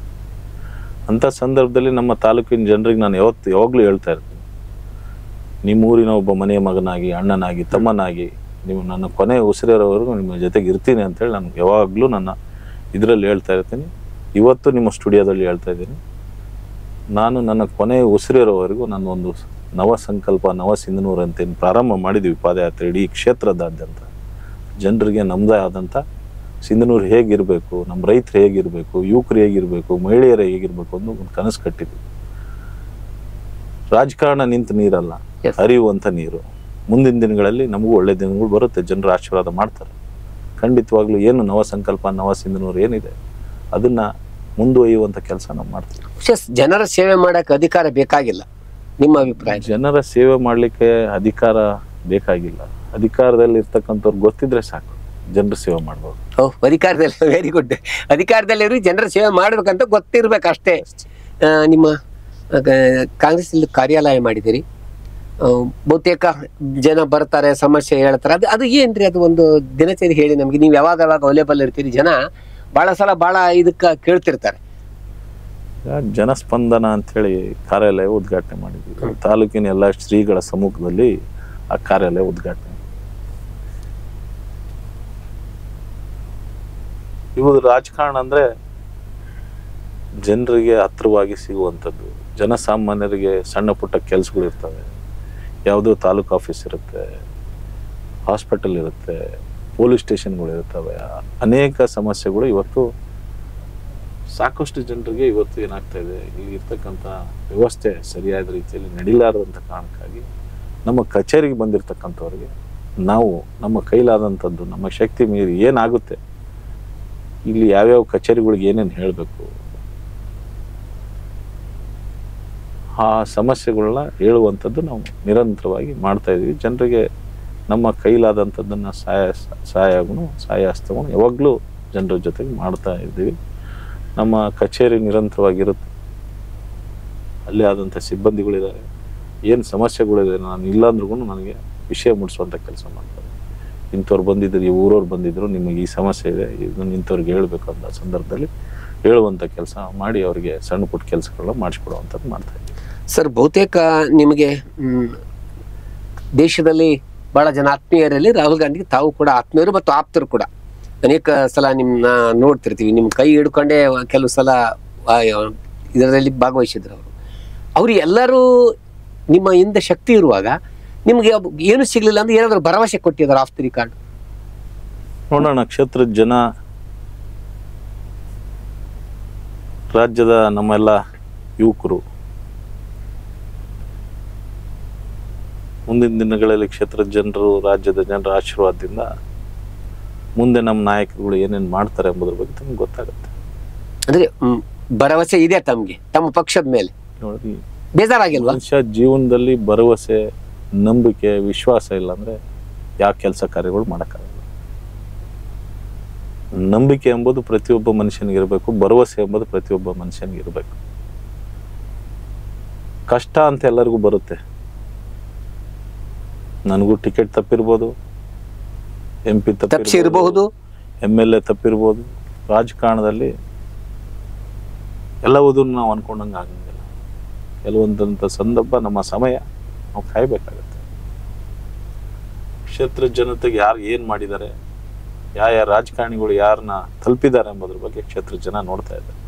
ಅಂಥ ಸಂದರ್ಭದಲ್ಲಿ ನಮ್ಮ ತಾಲೂಕಿನ ಜನರಿಗೆ ನಾನು ಯಾವಾಗಲೂ ಹೇಳ್ತಾ ಇರ್ತೀನಿ, ನಿಮ್ಮೂರಿನ ಒಬ್ಬ ಮನೆಯ ಮಗನಾಗಿ, ಅಣ್ಣನಾಗಿ, ತಮ್ಮನಾಗಿ ನೀವು ನನ್ನ ಕೊನೆ ಉಸಿರಿರೋವರೆಗೂ ನಿಮ್ಮ ಜೊತೆಗೆ ಇರ್ತೀನಿ ಅಂತೇಳಿ ನಾನು ಯಾವಾಗಲೂ ನನ್ನ ಇದರಲ್ಲಿ ಹೇಳ್ತಾ ಇರ್ತೀನಿ. ಇವತ್ತು ನಿಮ್ಮ ಸ್ಟುಡಿಯೋದಲ್ಲಿ ಹೇಳ್ತಾ ಇದ್ದೀನಿ, ನಾನು ನನ್ನ ಕೊನೆ ಉಸಿರಿರೋವರೆಗೂ ನಾನು ಒಂದು ನವ ಸಂಕಲ್ಪ ನವ ಸಿಂಧನೂರು ಅಂತೇನು ಪ್ರಾರಂಭ ಮಾಡಿದ್ದೀವಿ ಪಾದಯಾತ್ರೆ ಇಡೀ ಕ್ಷೇತ್ರದಾದ್ಯಂತ. ಜನರಿಗೆ ನಮ್ಮದೇ ಆದಂಥ ಸಿಂಧನೂರು ಹೇಗಿರಬೇಕು, ನಮ್ಮ ರೈತರು ಹೇಗಿರಬೇಕು, ಯುವಕರು ಹೇಗಿರಬೇಕು, ಮಹಿಳೆಯರು ಹೇಗಿರಬೇಕು ಅನ್ನೋ ಒಂದು ಕನಸು ಕಟ್ಟಿದ್ವಿ. ರಾಜಕಾರಣ ನಿಂತ ನೀರಲ್ಲ, ಹರಿಯುವಂಥ ನೀರು. ಮುಂದಿನ ದಿನಗಳಲ್ಲಿ ನಮಗೂ ಒಳ್ಳೆ ದಿನಗಳು ಬರುತ್ತೆ, ಜನರ ಆಶೀರ್ವಾದ ಮಾಡ್ತಾರೆ. ಖಂಡಿತವಾಗ್ಲೂ ಏನು ನವ ಸಂಕಲ್ಪ ನವ ಸಿಂಧನೂರು ಏನಿದೆ ಅದನ್ನ ಮುಂದುವರಿಯುವಂಥ ಕೆಲಸ ನಾವು ಮಾಡ್ತೀವಿ. ಜನರ ಸೇವೆ ಮಾಡಕ್ಕೆ ಅಧಿಕಾರ ಬೇಕಾಗಿಲ್ಲ, ನಿಮ್ಮ ಅಭಿಪ್ರಾಯ? ಜನರ ಸೇವೆ ಮಾಡಲಿಕ್ಕೆ ಅಧಿಕಾರ ಬೇಕಾಗಿಲ್ಲ. ಅಧಿಕಾರದಲ್ಲಿ ಇರ್ತಕ್ಕಂಥವ್ರು ಗೊತ್ತಿದ್ರೆ ಸಾಕು, ಜನರ ಸೇವೆ ಮಾಡ್ಬೋದು. ಅಧಿಕಾರದಲ್ಲಿ ವೆರಿ ಗುಡ್. ಅಧಿಕಾರದಲ್ಲಿ ಜನರ ಸೇವೆ ಮಾಡ್ಬೇಕಂತ ಗೊತ್ತಿರ್ಬೇಕು ಅಷ್ಟೇ. ನಿಮ್ಮ ಕಾಂಗ್ರೆಸ್ ಕಾರ್ಯಾಲಯ ಮಾಡಿದಿರಿ, ಬಹುತೇಕ ಜನ ಬರ್ತಾರೆ, ಸಮಸ್ಯೆ ಹೇಳ್ತಾರೆ. ಅದು ಏನ್ರಿ, ಅದು ಒಂದು ದಿನಚರಿ ಹೇಳಿ ನಮ್ಗೆ. ನೀವು ಯಾವಾಗ ಅವೈಲೇಬಲ್ ಇರ್ತೀರಿ? ಜನ ಬಹಳ ಸಲ ಬಹಳ ಇದಕ್ಕೆ ಕೇಳ್ತಿರ್ತಾರೆ. ಜನಸ್ಪಂದನ ಅಂತೇಳಿ ಕಾರ್ಯಾಲಯ ಉದ್ಘಾಟನೆ ಮಾಡಿದ್ವಿ. ತಾಲೂಕಿನ ಎಲ್ಲ ಶ್ರೀಗಳ ಸಮ್ಮುಖದಲ್ಲಿ ಆ ಕಾರ್ಯಾಲಯ ಉದ್ಘಾಟನೆ. ಇವಾಗ ರಾಜಕಾರಣ ಅಂದ್ರೆ ಜನರಿಗೆ ಹತ್ರವಾಗಿ ಸಿಗುವಂಥದ್ದು. ಜನಸಾಮಾನ್ಯರಿಗೆ ಸಣ್ಣ ಪುಟ್ಟ ಕೆಲಸಗಳು ಇರ್ತವೆ. ಯಾವುದೋ ತಾಲೂಕು ಆಫೀಸ್ ಇರುತ್ತೆ, ಹಾಸ್ಪಿಟಲ್ ಇರುತ್ತೆ, ಪೊಲೀಸ್ ಸ್ಟೇಷನ್ಗಳು ಇರ್ತವೆ. ಅನೇಕ ಸಮಸ್ಯೆಗಳು ಇವತ್ತು ಸಾಕಷ್ಟು ಜನರಿಗೆ ಇವತ್ತು ಏನಾಗ್ತಾ ಇದೆ, ಇಲ್ಲಿ ಇರ್ತಕ್ಕಂಥ ವ್ಯವಸ್ಥೆ ಸರಿಯಾದ ರೀತಿಯಲ್ಲಿ ನಡೀಲಾರದಂಥ ಕಾರಣಕ್ಕಾಗಿ ನಮ್ಮ ಕಚೇರಿಗೆ ಬಂದಿರತಕ್ಕಂಥವ್ರಿಗೆ ನಾವು ನಮ್ಮ ಕೈಲಾದಂಥದ್ದು ನಮ್ಮ ಶಕ್ತಿ ಮೀರಿ ಏನಾಗುತ್ತೆ, ಇಲ್ಲಿ ಯಾವ್ಯಾವ ಕಚೇರಿಗಳಿಗೆ ಏನೇನು ಹೇಳಬೇಕು, ಆ ಸಮಸ್ಯೆಗಳನ್ನ ಹೇಳುವಂಥದ್ದು ನಾವು ನಿರಂತರವಾಗಿ ಮಾಡ್ತಾ ಇದ್ದೀವಿ. ಜನರಿಗೆ ನಮ್ಮ ಕೈಲಾದಂಥದ್ದನ್ನು ಸಹಾಯ ಹಸ್ತವನ್ನು ಯಾವಾಗಲೂ ಜನರ ಜೊತೆಗೆ ಮಾಡ್ತಾ ಇದ್ದೀವಿ. ನಮ್ಮ ಕಚೇರಿ ನಿರಂತರವಾಗಿರುತ್ತೆ, ಅಲ್ಲಿ ಆದಂಥ ಸಿಬ್ಬಂದಿಗಳಿದ್ದಾರೆ. ಏನು ಸಮಸ್ಯೆಗಳಿದೆ, ನಾನು ಇಲ್ಲಾಂದ್ರೂ ನನಗೆ ವಿಷಯ ಮುಟ್ಟಿಸುವಂಥ ಕೆಲಸ ಮಾಡ್ತಾರೆ. ಇಂಥವ್ರು ಬಂದಿದ್ರು, ಈ ಊರವ್ರು ಬಂದಿದ್ರು, ನಿಮಗೆ ಈ ಸಮಸ್ಯೆ ಇದೆ, ಇದನ್ನು ಇಂಥವ್ರಿಗೆ ಹೇಳಬೇಕು ಅಂತ ಸಂದರ್ಭದಲ್ಲಿ ಹೇಳುವಂಥ ಕೆಲಸ ಮಾಡಿ ಅವರಿಗೆ ಸಣ್ಣ ಪುಟ್ಟ ಕೆಲಸಗಳನ್ನ ಮಾಡಿಸ್ಕೊಡುವಂಥದ್ದು ಮಾಡ್ತಾ ಇದ್ದೀವಿ. ಸರ್, ಬಹುತೇಕ ನಿಮಗೆ ದೇಶದಲ್ಲಿ ಬಹಳ ಜನ ಆತ್ಮೀಯರಲ್ಲಿ ರಾಹುಲ್ ಗಾಂಧಿಗೆ ತಾವು ಕೂಡ ಆತ್ಮೀಯರು ಮತ್ತು ಆಪ್ತರು ಕೂಡ. ಅನೇಕ ಸಲ ನಿಮ್ಮನ್ನ ನೋಡ್ತಿರ್ತೀವಿ, ನಿಮ್ಮ ಕೈ ಹಿಡ್ಕೊಂಡೇ ಕೆಲವು ಸಲ ಇದರಲ್ಲಿ ಭಾಗವಹಿಸಿದ್ರು ಅವರು ಎಲ್ಲರೂ ನಿಮ್ಮ ಹಿಂದೆ ಶಕ್ತಿ ಇರುವಾಗ ನಿಮ್ಗೆ ಏನು ಸಿಗ್ಲಿಲ್ಲ ಅಂದ್ರೆ ಏನಾದ್ರು ಭರವಸೆ ಕೊಟ್ಟಿದ್ದಾರೆ ಆಫ್ ದಿ ರಿಕಾರ್ಡ್? ನೋಡೋಣ, ಕ್ಷೇತ್ರದ ಜನ, ರಾಜ್ಯದ ನಮ್ಮೆಲ್ಲ ಯುವಕರು ಮುಂದಿನ ದಿನಗಳಲ್ಲಿ ಕ್ಷೇತ್ರದ ಜನರು, ರಾಜ್ಯದ ಜನರ ಆಶೀರ್ವಾದದಿಂದ ಮುಂದೆ ನಮ್ಮ ನಾಯಕರುಗಳು ಏನೇನು ಮಾಡ್ತಾರೆ ಎಂಬುದ್ರ ಬಗ್ಗೆ ತಮ್ಗೆ ಗೊತ್ತಾಗುತ್ತೆ. ಅಂದ್ರೆ ಭರವಸೆ ಇದೆ ತಮ್ಗೆ ತಮ್ಮ ಪಕ್ಷದ ಮೇಲೆ? ನೋಡಿ, ಬೇಜಾರಾಗಿಲ್ವಾ? ಮನುಷ್ಯ ಜೀವನದಲ್ಲಿ ಭರವಸೆ, ನಂಬಿಕೆ, ವಿಶ್ವಾಸ ಇಲ್ಲ ಅಂದ್ರೆ ಯಾವ ಕೆಲಸ ಕಾರ್ಯಗಳು ಮಾಡೋಕ್ಕಾಗಲ್ಲ. ನಂಬಿಕೆ ಎಂಬುದು ಪ್ರತಿಯೊಬ್ಬ ಮನುಷ್ಯನಿಗಿರ್ಬೇಕು, ಭರವಸೆ ಎಂಬುದು ಪ್ರತಿಯೊಬ್ಬ ಮನುಷ್ಯನಿಗಿರ್ಬೇಕು. ಕಷ್ಟ ಅಂತ ಎಲ್ಲರಿಗೂ ಬರುತ್ತೆ. ನನಗೂ ಟಿಕೆಟ್ ತಪ್ಪಿರ್ಬೋದು, MP ತಪ್ಪಿರಬಹುದು, MLA ತಪ್ಪಿರ್ಬೋದು. ರಾಜಕಾರಣದಲ್ಲಿ ಎಲ್ಲವುದನ್ನು ನಾವು ಅನ್ಕೊಂಡಂಗೆ ಆಗಂಗಿಲ್ಲ. ಕೆಲವೊಂದಂಥ ಸಂದರ್ಭ ನಮ್ಮ ಸಮಯ ನಾವು ಕಾಯ್ಬೇಕಾಗತ್ತೆ. ಕ್ಷೇತ್ರ ಜನತೆಗೆ ಯಾರು ಏನು ಮಾಡಿದ್ದಾರೆ, ಯಾವ ರಾಜಕಾರಣಿಗಳು ಯಾರನ್ನ ತಲುಪಿದ್ದಾರೆ ಎಂಬುದ್ರ ಬಗ್ಗೆ ಕ್ಷೇತ್ರ ಜನ ನೋಡ್ತಾ ಇದ್ದಾರೆ.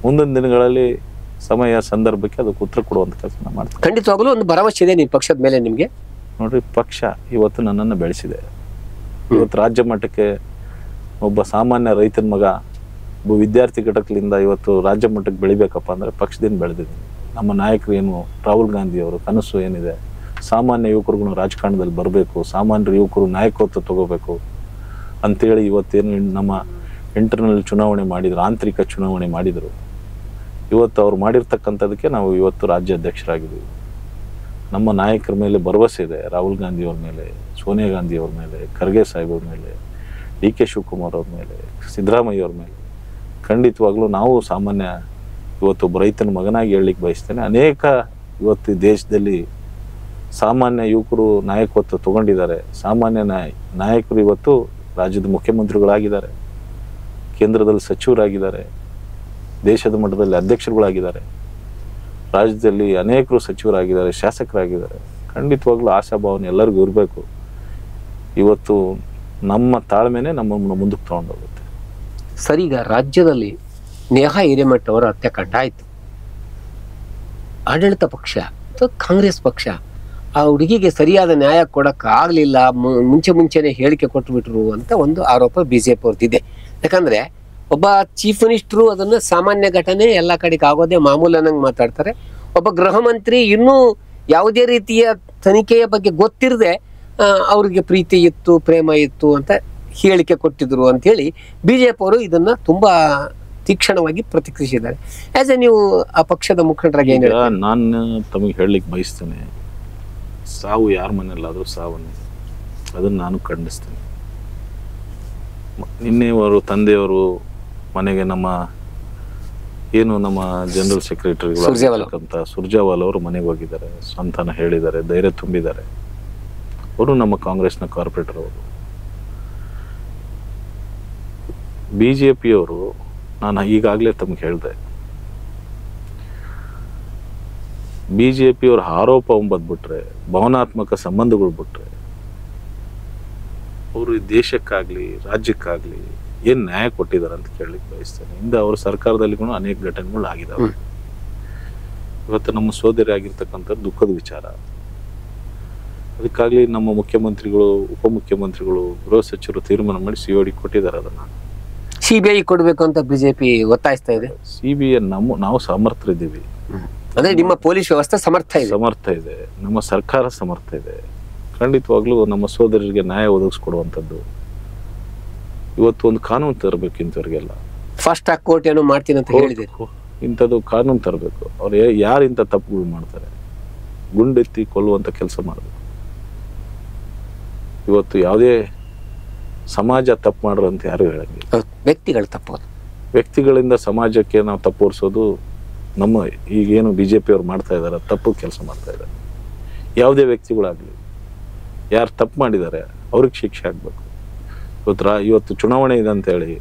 ಮುಂದಿನ ದಿನಗಳಲ್ಲಿ ಸಮಯ ಸಂದರ್ಭಕ್ಕೆ ಅದಕ್ಕೆ ಉತ್ತರ ಕೊಡುವಂತ ಕೆಲಸ ಮಾಡ್ತಾರೆ. ಖಂಡಿತವಾಗ್ಲೂ ಒಂದು ಭರವಸೆ ಇದೆ ನಿಮ್ಮ ಪಕ್ಷದ ಮೇಲೆ ನಿಮಗೆ? ನೋಡ್ರಿ, ಪಕ್ಷ ಇವತ್ತು ನನ್ನನ್ನು ಬೆಳೆಸಿದೆ. ಇವತ್ತು ರಾಜ್ಯ ಮಟ್ಟಕ್ಕೆ ಒಬ್ಬ ಸಾಮಾನ್ಯ ರೈತನ ಮಗ, ಒಬ್ಬ ವಿದ್ಯಾರ್ಥಿ ಘಟಕದಿಂದ ಇವತ್ತು ರಾಜ್ಯ ಮಟ್ಟಕ್ಕೆ ಬೆಳಿಬೇಕಪ್ಪ ಅಂದ್ರೆ ಪಕ್ಷದಿಂದ ಬೆಳೆದಿದ್ದೀನಿ. ನಮ್ಮ ನಾಯಕರು ಏನು ರಾಹುಲ್ ಗಾಂಧಿ ಅವರು ಕನಸು ಏನಿದೆ, ಸಾಮಾನ್ಯ ಯುವಕರಿಗೂ ರಾಜಕಾರಣದಲ್ಲಿ ಬರಬೇಕು, ಸಾಮಾನ್ಯ ಯುವಕರು ನಾಯಕತ್ವ ತಗೋಬೇಕು ಅಂತೇಳಿ ಇವತ್ತೇನು ನಮ್ಮ ಇಂಟರ್ನಲ್ ಚುನಾವಣೆ ಮಾಡಿದ್ರು, ಆಂತರಿಕ ಚುನಾವಣೆ ಮಾಡಿದರು. ಇವತ್ತು ಅವ್ರು ಮಾಡಿರ್ತಕ್ಕಂಥದಕ್ಕೆ ನಾವು ಇವತ್ತು ರಾಜ್ಯಾಧ್ಯಕ್ಷರಾಗಿದ್ದೀವಿ. ನಮ್ಮ ನಾಯಕರ ಮೇಲೆ ಭರವಸೆ ಇದೆ, ರಾಹುಲ್ ಗಾಂಧಿ ಅವ್ರ ಮೇಲೆ, ಸೋನಿಯಾ ಗಾಂಧಿ ಅವ್ರ ಮೇಲೆ, ಖರ್ಗೆ ಸಾಹೇಬ್ ಅವ್ರ ಮೇಲೆ, DK ಶಿವಕುಮಾರ್ ಅವ್ರ ಮೇಲೆ, ಸಿದ್ದರಾಮಯ್ಯ ಅವ್ರ ಮೇಲೆ. ಖಂಡಿತವಾಗ್ಲೂ ನಾವು ಸಾಮಾನ್ಯ ಇವತ್ತು ಒಬ್ಬ ರೈತನ ಮಗನಾಗಿ ಹೇಳಲಿಕ್ಕೆ ಬಯಸ್ತೇನೆ. ಅನೇಕ ಇವತ್ತು ದೇಶದಲ್ಲಿ ಸಾಮಾನ್ಯ ಯುವಕರು ನಾಯಕತ್ವ ತಗೊಂಡಿದ್ದಾರೆ. ಸಾಮಾನ್ಯ ನಾಯಕರು ಇವತ್ತು ರಾಜ್ಯದ ಮುಖ್ಯಮಂತ್ರಿಗಳಾಗಿದ್ದಾರೆ, ಕೇಂದ್ರದಲ್ಲಿ ಸಚಿವರಾಗಿದ್ದಾರೆ, ದೇಶದ ಮಟ್ಟದಲ್ಲಿ ಅಧ್ಯಕ್ಷರುಗಳಾಗಿದ್ದಾರೆ, ರಾಜ್ಯದಲ್ಲಿ ಅನೇಕರು ಸಚಿವರಾಗಿದ್ದಾರೆ, ಶಾಸಕರಾಗಿದ್ದಾರೆ. ಖಂಡಿತವಾಗ್ಲೂ ಆಶಾಭಾವನೆ ಎಲ್ಲರಿಗೂ ಇರಬೇಕು. ಇವತ್ತು ನಮ್ಮ ತಾಳ್ಮೆನೆ ನಮ್ಮನ್ನು ಮುಂದಕ್ಕೆ ತಗೊಂಡೋಗುತ್ತೆ. ಸರ್, ಈಗ ರಾಜ್ಯದಲ್ಲಿ ನೇಹಾ ಹಿರೇಮಠ ಅವರ ಹತ್ಯಾಕಾಂಡ ಆಯಿತು. ಆಡಳಿತ ಪಕ್ಷ ಅಥವಾ ಕಾಂಗ್ರೆಸ್ ಪಕ್ಷ ಆ ಹುಡುಗಿಗೆ ಸರಿಯಾದ ನ್ಯಾಯ ಕೊಡೋಕ್ಕಾಗಲಿಲ್ಲ, ಮುಂಚೆನೇ ಹೇಳಿಕೆ ಕೊಟ್ಟುಬಿಟ್ರು ಅಂತ ಒಂದು ಆರೋಪ BJP ಅವ್ರದ್ದಿದೆ. ಯಾಕಂದರೆ ಒಬ್ಬ ಚೀಫ್ ಮಿನಿಸ್ಟ್ರು ಅದನ್ನು ಸಾಮಾನ್ಯ ಘಟನೆ, ಎಲ್ಲ ಕಡೆಗೆ ಆಗೋದೇ ಮಾಮೂಲು ಅನ್ನಂಗೆ ಮಾತಾಡ್ತಾರೆ. ಒಬ್ಬ ಗೃಹ ಮಂತ್ರಿ ಇನ್ನೂ ಯಾವುದೇ ರೀತಿಯ ತನಿಖೆಯ ಬಗ್ಗೆ ಗೊತ್ತಿರದೆ ಅವ್ರಿಗೆ ಪ್ರೀತಿ ಇತ್ತು, ಪ್ರೇಮ ಇತ್ತು ಅಂತ ಹೇಳಿಕೆ ಕೊಟ್ಟಿದ್ರು ಅಂಥೇಳಿ BJP ಅವರು ಇದನ್ನು ತುಂಬ ತೀಕ್ಷ್ಣವಾಗಿ ಪ್ರತಿಕ್ರಿಯಿಸಿದ್ದಾರೆ. ಆಸ್ ಎ ನೀವು ಆ ಪಕ್ಷದ ಮುಖಂಡರಾಗಿ ಏನು ಹೇಳ್ತೀರಾ? ನಾನು ತಮಗೆ ಹೇಳಲಿಕ್ಕೆ ಬಯಸ್ತೇನೆ, ಸಾವು ಯಾರ ಮನೆಯಲ್ಲಾದರೂ ಸಾವನ್ನೇ, ಅದನ್ನು ನಾನು ಖಂಡಿಸ್ತೇನೆ. ನಿನ್ನೆಯವರು ತಂದೆಯವರು ಮನೆಗೆ ನಮ್ಮ ಜನರಲ್ ಸೆಕ್ರೆಟರಿ ಸುರ್ಜೇವಾಲ ಅವರು ಮನೆಗೆ ಹೋಗಿದ್ದಾರೆ, ಸಂತಾನ ಹೇಳಿದ್ದಾರೆ, ಧೈರ್ಯ ತುಂಬಿದ್ದಾರೆ. ಅವರು ನಮ್ಮ ಕಾಂಗ್ರೆಸ್ನ ಕಾರ್ಪೊರೇಟರ್ ಅವರು. BJPಯವರು, ನಾನು ಈಗಾಗಲೇ ತಮಗೆ ಹೇಳಿದೆ, BJPಯವ್ರ ಆರೋಪ ಬಿಟ್ರೆ, ಭಾವನಾತ್ಮಕ ಸಂಬಂಧಗಳು ಬಿಟ್ರೆ, ಅವರು ಈ ದೇಶಕ್ಕಾಗ್ಲಿ ರಾಜ್ಯಕ್ಕಾಗ್ಲಿ ಏನ್ ನ್ಯಾಯ ಕೊಟ್ಟಿದ್ದಾರೆ ಅಂತ ಕೇಳಲಿಕ್ಕೆ ಬಯಸ್ತೇನೆ. ಹಿಂದೆ ಅವ್ರ ಸರ್ಕಾರದಲ್ಲಿ ಅನೇಕ ಘಟನೆಗಳು ಆಗಿದಾವೆ. ಇವತ್ತು ನಮ್ಮ ಸೋದರಿ ಆಗಿರ್ತಕ್ಕಂಥ ದುಃಖದ ವಿಚಾರ. ಅದಕ್ಕಾಗ್ಲಿ ನಮ್ಮ ಮುಖ್ಯಮಂತ್ರಿಗಳು, ಉಪಮುಖ್ಯಮಂತ್ರಿಗಳು, ಗೃಹ ಸಚಿವರು ತೀರ್ಮಾನ ಮಾಡಿ CID ಕೊಟ್ಟಿದ್ದಾರೆ. ಅದನ್ನ CBI ಕೊಡಬೇಕು ಅಂತ BJP ಒತ್ತಾಯಿಸ್ತಾ ಇದೆ. CBI ನಾವು ಸಮರ್ಥರಿದ್ದೀವಿ. ಅಂದ್ರೆ ನಿಮ್ಮ ಪೊಲೀಸ್ ವ್ಯವಸ್ಥೆ ಸಮರ್ಥ ಇದೆ, ನಮ್ಮ ಸರ್ಕಾರ ಸಮರ್ಥ ಇದೆ. ಖಂಡಿತವಾಗ್ಲೂ ನಮ್ಮ ಸೋದರರಿಗೆ ನ್ಯಾಯ ಒದಗಿಸ್ಕೊಡುವಂಥದ್ದು. ಇವತ್ತು ಒಂದು ಕಾನೂನು ತರಬೇಕು ಇಂಥವ್ರಿಗೆಲ್ಲ. ಫಾಸ್ಟ್ ಟ್ರ್ಯಾಕ್ ಕೋರ್ಟ್ ಏನೋ ಮಾಡ್ತೀನಿ ಅಂತ ಹೇಳಿದೆ. ಇಂಥದ್ದು ಕಾನೂನು ತರಬೇಕು. ಅವ್ರು ಯಾರು ಇಂಥ ತಪ್ಪುಗಳು ಮಾಡ್ತಾರೆ, ಗುಂಡೆತ್ತಿ ಕೊಲ್ಲುವಂಥ ಕೆಲಸ ಮಾಡಬೇಕು. ಇವತ್ತು ಯಾವುದೇ ಸಮಾಜ ತಪ್ಪು ಮಾಡ್ರು ಅಂತ ಯಾರು ಹೇಳಂಗಿಲ್ಲ. ವ್ಯಕ್ತಿಗಳು ತಪ್ಪೋದು, ವ್ಯಕ್ತಿಗಳಿಂದ ಸಮಾಜಕ್ಕೆ ನಾವು ತಪ್ಪು ಹೊರಿಸೋದು ನಮ್ಮ ಈಗೇನು BJP ಅವ್ರು ಮಾಡ್ತಾ ಇದ್ದಾರೆ, ತಪ್ಪು ಕೆಲಸ ಮಾಡ್ತಾ ಇದ್ದಾರೆ. ಯಾವುದೇ ವ್ಯಕ್ತಿಗಳಾಗಲಿ ಯಾರು ತಪ್ಪು ಮಾಡಿದ್ದಾರೆ ಅವ್ರಿಗೆ ಶಿಕ್ಷೆ ಆಗಬೇಕು. ಇವತ್ತು ಚುನಾವಣೆ ಇದೆ ಅಂತೇಳಿ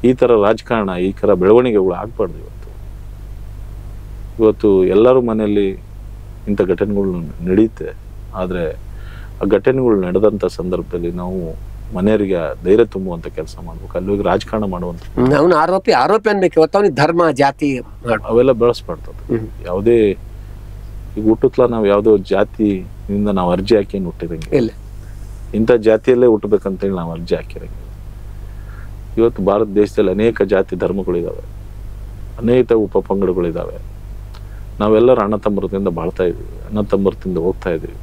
ಈ ಥರ ರಾಜಕಾರಣ, ಈ ಥರ ಬೆಳವಣಿಗೆಗಳು ಆಗಬಾರ್ದು. ಇವತ್ತು ಎಲ್ಲರ ಮನೆಯಲ್ಲಿ ಇಂಥ ಘಟನೆಗಳು ನಡೆಯುತ್ತೆ. ಆದರೆ ಆ ಘಟನೆಗಳು ನಡೆದಂಥ ಸಂದರ್ಭದಲ್ಲಿ ನಾವು ಮನೆಯವರಿಗೆ ಧೈರ್ಯ ತುಂಬುವಂಥ ಕೆಲಸ ಮಾಡ್ಬೇಕು. ಅಲ್ಲಿ ರಾಜಕಾರಣ ಮಾಡುವಂಥ, ಅವನು ಆರೋಪಿ ಅನ್ಬೇಕು. ಇವತ್ತು ಅವನಿಗೆ ಧರ್ಮ, ಜಾತಿ ಅವೆಲ್ಲ ಬೆಳೆಸ್ಬಾರ್ದು. ಯಾವುದೇ ಈಗ ಹುಟ್ಟುತ್ತಲ ನಾವು ಯಾವುದೋ ಜಾತಿಯಿಂದ ನಾವು ಅರ್ಜಿ ಹಾಕಿ ಏನು ಹುಟ್ಟಿದಂಗೆ ಇಲ್ಲ, ಇಂಥ ಜಾತಿಯಲ್ಲೇ ಹುಟ್ಟಬೇಕಂತೇಳಿ ನಾವು ಅರ್ಜಿ ಹಾಕಿರಂಗೆ. ಇವತ್ತು ಭಾರತ ದೇಶದಲ್ಲಿ ಅನೇಕ ಜಾತಿ ಧರ್ಮಗಳಿದ್ದಾವೆ, ಅನೇಕ ಉಪಪಂಗಡಗಳಿದ್ದಾವೆ. ನಾವೆಲ್ಲರೂ ಅಣ್ಣ ತಮ್ಮರದಿಂದ ಬಾಳ್ತಾ ಇದ್ದೀವಿ, ಅಣ್ಣ ತಮ್ಮರದಿಂದ ಹೋಗ್ತಾ ಇದ್ದೀವಿ.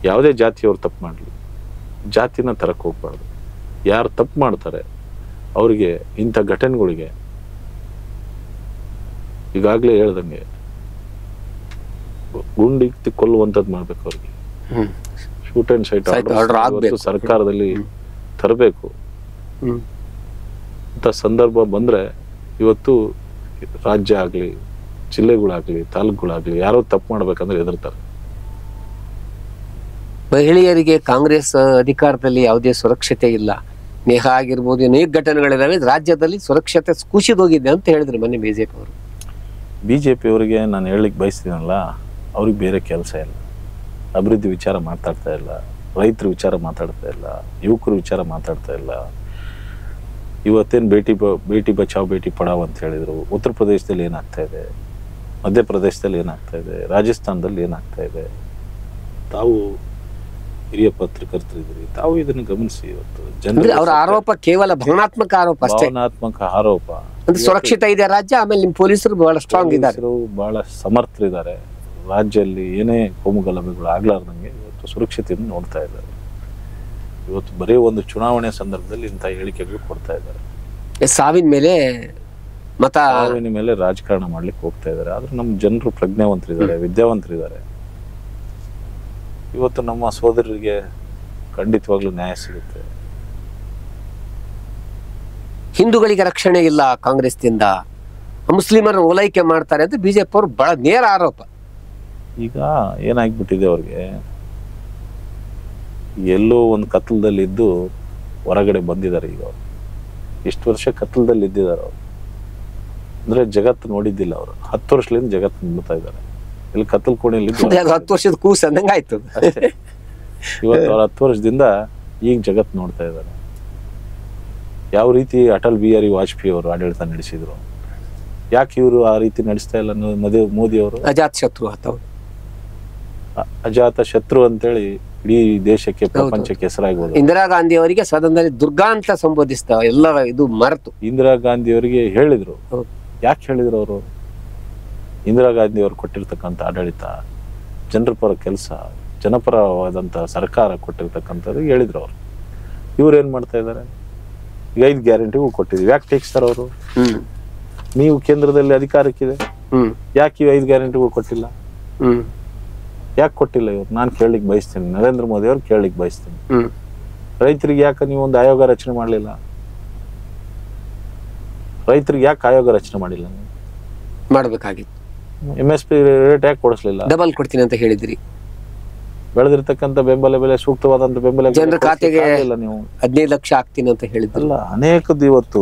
ಯಾವುದೇ ಜಾತಿಯವ್ರು ತಪ್ಪು ಮಾಡಲಿ, ಜಾತಿನ ತರಕ್ಕೆ ಹೋಗ್ಬಾರ್ದು. ಯಾರು ತಪ್ಪು ಮಾಡ್ತಾರೆ ಅವರಿಗೆ ಇಂಥ ಘಟನೆಗಳಿಗೆ ಈಗಾಗಲೇ ಹೇಳ್ದಂಗೆ ಗುಂಡಿಕ್ತಿ ಕೊಲ್ಲುವಂಥದ್ದು ಮಾಡ್ಬೇಕು. ಅವ್ರಿಗೆ ಶೂಟ್ ಅಂಡ್ ಸೈಟ್ ಆರ್ಡರ್ ಸರ್ಕಾರದಲ್ಲಿ ತರಬೇಕು. ಇಂಥ ಸಂದರ್ಭ ಬಂದ್ರೆ ಇವತ್ತು ರಾಜ್ಯ ಆಗ್ಲಿ, ಜಿಲ್ಲೆಗಳಾಗ್ಲಿ, ತಾಲೂಕುಗಳಾಗ್ಲಿ ಯಾರೋ ತಪ್ಪು ಮಾಡ್ಬೇಕಂದ್ರೆ ಹೆದರ್ತಾರೆ. ಮಹಿಳೆಯರಿಗೆ ಕಾಂಗ್ರೆಸ್ ಅಧಿಕಾರದಲ್ಲಿ ಯಾವುದೇ ಸುರಕ್ಷತೆ ಇಲ್ಲ. ನೇಹಾ ಆಗಿರ್ಬೋದು, ಅನೇಕ ಘಟನೆಗಳಿದಾವೆ. ರಾಜ್ಯದಲ್ಲಿ ಸುರಕ್ಷತೆ ಕುಸಿದೋಗಿದೆ ಅಂತ ಹೇಳಿದ್ರು ಮೊನ್ನೆ BJP ಅವರು. BJP ಅವರಿಗೆ ನಾನು ಹೇಳಲಿಕ್ಕೆ ಬಯಸ್ತೀನಲ್ಲ, ಅವ್ರಿಗೆ ಬೇರೆ ಕೆಲಸ ಇಲ್ಲ. ಅಭಿವೃದ್ಧಿ ವಿಚಾರ ಮಾತಾಡ್ತಾ ಇಲ್ಲ, ರೈತರ ವಿಚಾರ ಮಾತಾಡ್ತಾ ಇಲ್ಲ, ಯುವಕರ ವಿಚಾರ ಮಾತಾಡ್ತಾ ಇಲ್ಲ. ಇವತ್ತೇನು ಬೇಟಿ ಬಚಾವ್ ಬೇಟಿ ಪಡಾವ್ ಅಂತ ಹೇಳಿದ್ರು. ಉತ್ತರ ಪ್ರದೇಶದಲ್ಲಿ ಏನಾಗ್ತಾ ಇದೆ, ಮಧ್ಯಪ್ರದೇಶದಲ್ಲಿ ಏನಾಗ್ತಾ ಇದೆ, ರಾಜಸ್ಥಾನದಲ್ಲಿ ಏನಾಗ್ತಾ ಇದೆ. ತಾವು ಹಿರಿಯ ಪತ್ರಕರ್ತರಿದ್ದೀರಿ, ತಾವು ಇದನ್ನು ಗಮನಿಸಿ. ಇವತ್ತು ಅಂದ್ರೆ ಅವರ ಆರೋಪ ಕೇವಲ ಭಾವನಾತ್ಮಕ ಆರೋಪ ಅಷ್ಟೇ, ಭಾವನಾತ್ಮಕ ಆರೋಪ. ಅಂದ್ರೆ ಸುರಕ್ಷಿತ ಇದೆ ರಾಜ್ಯ, ಆಮೇಲೆ ನಿಮ್ಮ ಪೊಲೀಸರು ಬಹಳ ಸ್ಟ್ರಾಂಗ್ ಇದ್ದಾರೆ, ಬಹಳ ಸಮರ್ಥರಿದ್ದಾರೆ. ರಾಜ್ಯದಲ್ಲಿ ಏನೇ ಕೋಮು ಗಲಭೆಗಳು ಆಗ್ಲಾರ್ದಂಗೆ ಇವತ್ತು ಸುರಕ್ಷತೆಯನ್ನು ನೋಡ್ತಾ ಇದ್ದಾರೆ. ಇವತ್ತು ಬರೀ ಒಂದು ಚುನಾವಣೆ ಸಂದರ್ಭದಲ್ಲಿ ಇಂಥ ಹೇಳಿಕೆಗಳು ಕೊಡ್ತಾ ಇದ್ದಾರೆ. ಸಾವಿನ ಮೇಲೆ ಸಾವಿನ ಮೇಲೆ ರಾಜಕಾರಣ ಮಾಡ್ಲಿಕ್ಕೆ ಹೋಗ್ತಾ ಇದ್ದಾರೆ. ಆದ್ರೆ ನಮ್ಮ ಜನರು ಪ್ರಜ್ಞಾವಂತರಿದ್ದಾರೆ, ವಿದ್ಯಾವಂತರಿದ್ದಾರೆ. ಇವತ್ತು ನಮ್ಮ ಸೋದರರಿಗೆ ಖಂಡಿತವಾಗ್ಲೂ ನ್ಯಾಯ ಸಿಗುತ್ತೆ. ಹಿಂದೂಗಳಿಗೆ ರಕ್ಷಣೆ ಇಲ್ಲ ಕಾಂಗ್ರೆಸ್ನಿಂದ, ಮುಸ್ಲಿಮರ ಓಲೈಕೆ ಮಾಡ್ತಾರೆ ಅಂತ ಬಿಜೆಪಿ ಅವರು ಬಹಳ ನೇರ ಆರೋಪ. ಈಗ ಏನಾಗ್ಬಿಟ್ಟಿದೆ, ಅವ್ರಿಗೆ ಎಲ್ಲೋ ಒಂದು ಕತ್ತಲದಲ್ಲಿ ಇದ್ದು ಹೊರಗಡೆ ಬಂದಿದ್ದಾರೆ. ಈಗ ಅವರು ಇಷ್ಟು ವರ್ಷ ಕತ್ತಲದಲ್ಲಿ ಇದ್ದಿದ್ದಾರೆ. ಅವರು ಅಂದ್ರೆ ಜಗತ್ತು ನೋಡಿದ್ದಿಲ್ಲ. ಅವರು 10 ವರ್ಷದಿಂದ ಜಗತ್ತು ನೋಡ್ತಾ ಇದ್ದಾರೆ. ಇಲ್ಲಿ ಕತ್ತಲ್ ಕೋಣೆಯಲ್ಲಿ 10 ವರ್ಷದ ಕೂಸು ಅಂದಂಗ ಆಯ್ತು. ಇವತ್ತು ಅವ್ರ 10 ವರ್ಷದಿಂದ ಈಗ ಜಗತ್ತು ನೋಡ್ತಾ ಇದ್ದಾರೆ. ಯಾವ ರೀತಿ ಅಟಲ್ ಬಿಹಾರಿ ವಾಜಪೇಯಿ ಅವರು ಆಡಳಿತ ನಡೆಸಿದ್ರು, ಯಾಕೆ ಇವರು ಆ ರೀತಿ ನಡೆಸ್ತಾ ಇಲ್ಲ? ಮೋದಿ ಅವರು ಅಜಾತ್ ಶತ್ರು ಅಜಾತ ಶತ್ರು ಅಂತೇಳಿ ಇಡೀ ದೇಶಕ್ಕೆ ಪ್ರಪಂಚಕ್ಕೆ ಹೆಸರಾಗ್ಬೋದು. ಇಂದಿರಾ ಗಾಂಧಿ ಅವರಿಗೆ ಸದನದಲ್ಲಿ ದುರ್ಗಾ ಅಂತ ಸಂಬೋಧಿಸ್ತಾವ, ಎಲ್ಲ ಇದು ಮರೆತು. ಇಂದಿರಾ ಗಾಂಧಿ ಅವರಿಗೆ ಹೇಳಿದ್ರು. ಯಾಕೆ ಹೇಳಿದ್ರು ಅವರು? ಇಂದಿರಾ ಗಾಂಧಿ ಅವರು ಕೊಟ್ಟಿರ್ತಕ್ಕಂಥ ಆಡಳಿತ, ಜನರ ಪರ ಕೆಲಸ, ಜನಪರವಾದಂಥ ಸರ್ಕಾರ ಕೊಟ್ಟಿರ್ತಕ್ಕಂಥದ್ದು ಹೇಳಿದ್ರು ಅವರು. ಇವ್ರು ಏನ್ ಮಾಡ್ತಾ ಇದ್ದಾರೆ? ಈಗ 5 ಗ್ಯಾರಂಟಿಗೂ ಕೊಟ್ಟಿದ್ವಿ, ಯಾಕೆ ಟೇಕ್ಸ್ತಾರೆ ಅವರು? ನೀವು ಕೇಂದ್ರದಲ್ಲಿ ಅಧಿಕಾರಕ್ಕಿದೆ, ಯಾಕೆ ಇವು 5 ಗ್ಯಾರಂಟಿಗಳು ಕೊಟ್ಟಿಲ್ಲ? ಯಾಕೆ ಕೊಟ್ಟಿಲ್ಲ ಇವ್ರು? ನಾನು ಕೇಳಲಿಕ್ಕೆ ಬಯಸ್ತೀನಿ, ನರೇಂದ್ರ ಮೋದಿ ಅವ್ರು ಕೇಳಲಿಕ್ಕೆ ಬಯಸ್ತೀನಿ. ರೈತರಿಗೆ ಯಾಕೆ ನೀವು ಒಂದು ಆಯೋಗ ರಚನೆ ಮಾಡಲಿಲ್ಲ? ರೈತರಿಗೆ ಯಾಕೆ ಆಯೋಗ ರಚನೆ ಮಾಡಿಲ್ಲ? ಮಾಡಬೇಕಾಗಿತ್ತು. MSP ರೇಟ್ ಯಾಕೆ ಕೊಡಿಸ್ಲಿಲ್ಲ? ಡಬಲ್ ಕೊಡ್ತೀನಿ ಅಂತ ಹೇಳಿದ್ರಿ. ಬೆಳೆದಿರ್ತಕ್ಕಂಥ ಬೆಂಬಲ ಬೆಲೆ, ಸೂಕ್ತವಾದಂತ ಬೆಂಬಲ ಜನರ ಖಾತೆಗೆ ನೀವು 15 ಲಕ್ಷ ಹಾಕ್ತೀನಿ ಅಂತ ಹೇಳಿದ್ರಲ್ಲ. ಅನೇಕದ್ದು ಇವತ್ತು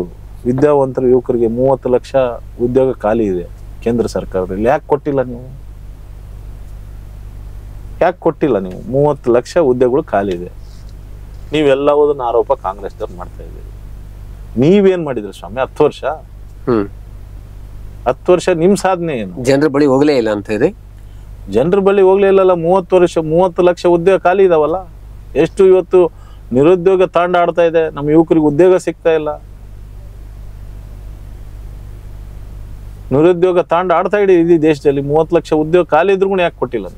ವಿದ್ಯಾವಂತರ ಯುವಕರಿಗೆ 30 ಲಕ್ಷ ಉದ್ಯೋಗ ಖಾಲಿ ಇದೆ ಕೇಂದ್ರ ಸರ್ಕಾರದಲ್ಲಿ. ಯಾಕೆ ಕೊಟ್ಟಿಲ್ಲ ನೀವು? ಯಾಕೆ ಕೊಟ್ಟಿಲ್ಲ ನೀವು? 30 ಲಕ್ಷ ಉದ್ಯೋಗಗಳು ಖಾಲಿ ಇದೆ. ನೀವೆಲ್ಲವುದನ್ನ ಆರೋಪ ಕಾಂಗ್ರೆಸ್ದವ್ರು ಮಾಡ್ತಾ ಇದ್ದೀರಿ. ನೀವೇನ್ ಮಾಡಿದ್ರಿ ಸ್ವಾಮಿ 10 ವರ್ಷ? 10 ವರ್ಷ ನಿಮ್ ಸಾಧನೆ ಏನು? ಜನರ ಬಳಿ ಹೋಗ್ಲೇ ಇಲ್ಲ ಅಂತ ಇದೆ. ಜನರ ಬಳಿ ಹೋಗ್ಲೇ ಇಲ್ಲಲ್ಲ. 30 ಲಕ್ಷ ಉದ್ಯೋಗ ಖಾಲಿ ಇದಾವಲ್ಲ. ಎಷ್ಟು ಇವತ್ತು ನಿರುದ್ಯೋಗ ತಾಂಡ ಆಡ್ತಾ ಇದೆ. ನಮ್ಮ ಯುವಕರಿಗೆ ಉದ್ಯೋಗ ಸಿಗ್ತಾ ಇಲ್ಲ. ನಿರುದ್ಯೋಗ ತಾಂಡ ಆಡ್ತಾ ಇಡೀ ಇಡೀ ದೇಶದಲ್ಲಿ 30 ಲಕ್ಷ ಉದ್ಯೋಗ ಖಾಲಿ ಇದ್ರು ಯಾಕೆ ಕೊಟ್ಟಿಲ್ಲ?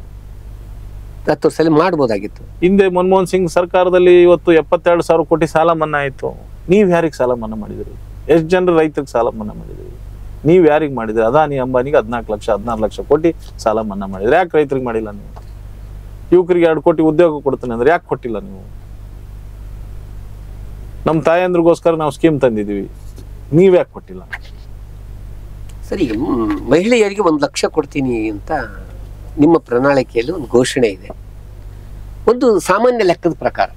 10 ವರ್ಷದಲ್ಲಿ ಮಾಡ್ಬೋದಾಗಿತ್ತು. ಹಿಂದೆ ಮನಮೋಹನ್ ಸಿಂಗ್ ಸರ್ಕಾರದಲ್ಲಿ ಇವತ್ತು 72,000 ಕೋಟಿ ಸಾಲ ಮನ್ನಾ ಆಯ್ತು. ನೀವ್ ಯಾರಿಗೆ ಸಾಲ ಮನ್ನಾ ಮಾಡಿದ್ರಿ? ಎಷ್ಟು ಜನರು ರೈತರಿಗೆ ಸಾಲ ಮನ್ನಾ ಮಾಡಿದ್ರಿ? ನೀವ್ ಯಾರಿಗೆ ಮಾಡಿದ್ರಿ? ಅದಾನಿ ಅಂಬಾನಿಗೆ 14 ಲಕ್ಷ 16 ಲಕ್ಷ ಕೋಟಿ ಸಾಲ ಮನ್ನಾ ಮಾಡಿದ್ರಿ. ಯಾಕೆ ರೈತರಿಗೆ ಮಾಡಿಲ್ಲ ನೀವು? ಯುವಕರಿಗೆ 2 ಕೋಟಿ ಉದ್ಯೋಗ ಕೊಡ್ತಾನೆ ಅಂದ್ರೆ ಯಾಕೆ ಕೊಟ್ಟಿಲ್ಲ ನೀವು? ನಮ್ಮ ತಾಯಂದ್ರಿಗೋಸ್ಕರ ನಾವು ಸ್ಕೀಮ್ ತಂದಿದೀವಿ, ನೀವ್ ಯಾಕೆ ಕೊಟ್ಟಿಲ್ಲ? ಸರಿ, ಮಹಿಳೆಯರಿಗೆ 1 ಲಕ್ಷ ಕೊಡ್ತೀನಿ ಅಂತ ನಿಮ್ಮ ಪ್ರಣಾಳಿಕೆಯಲ್ಲಿ ಒಂದು ಘೋಷಣೆ ಇದೆ. ಒಂದು ಸಾಮಾನ್ಯ ಲೆಕ್ಕದ ಪ್ರಕಾರ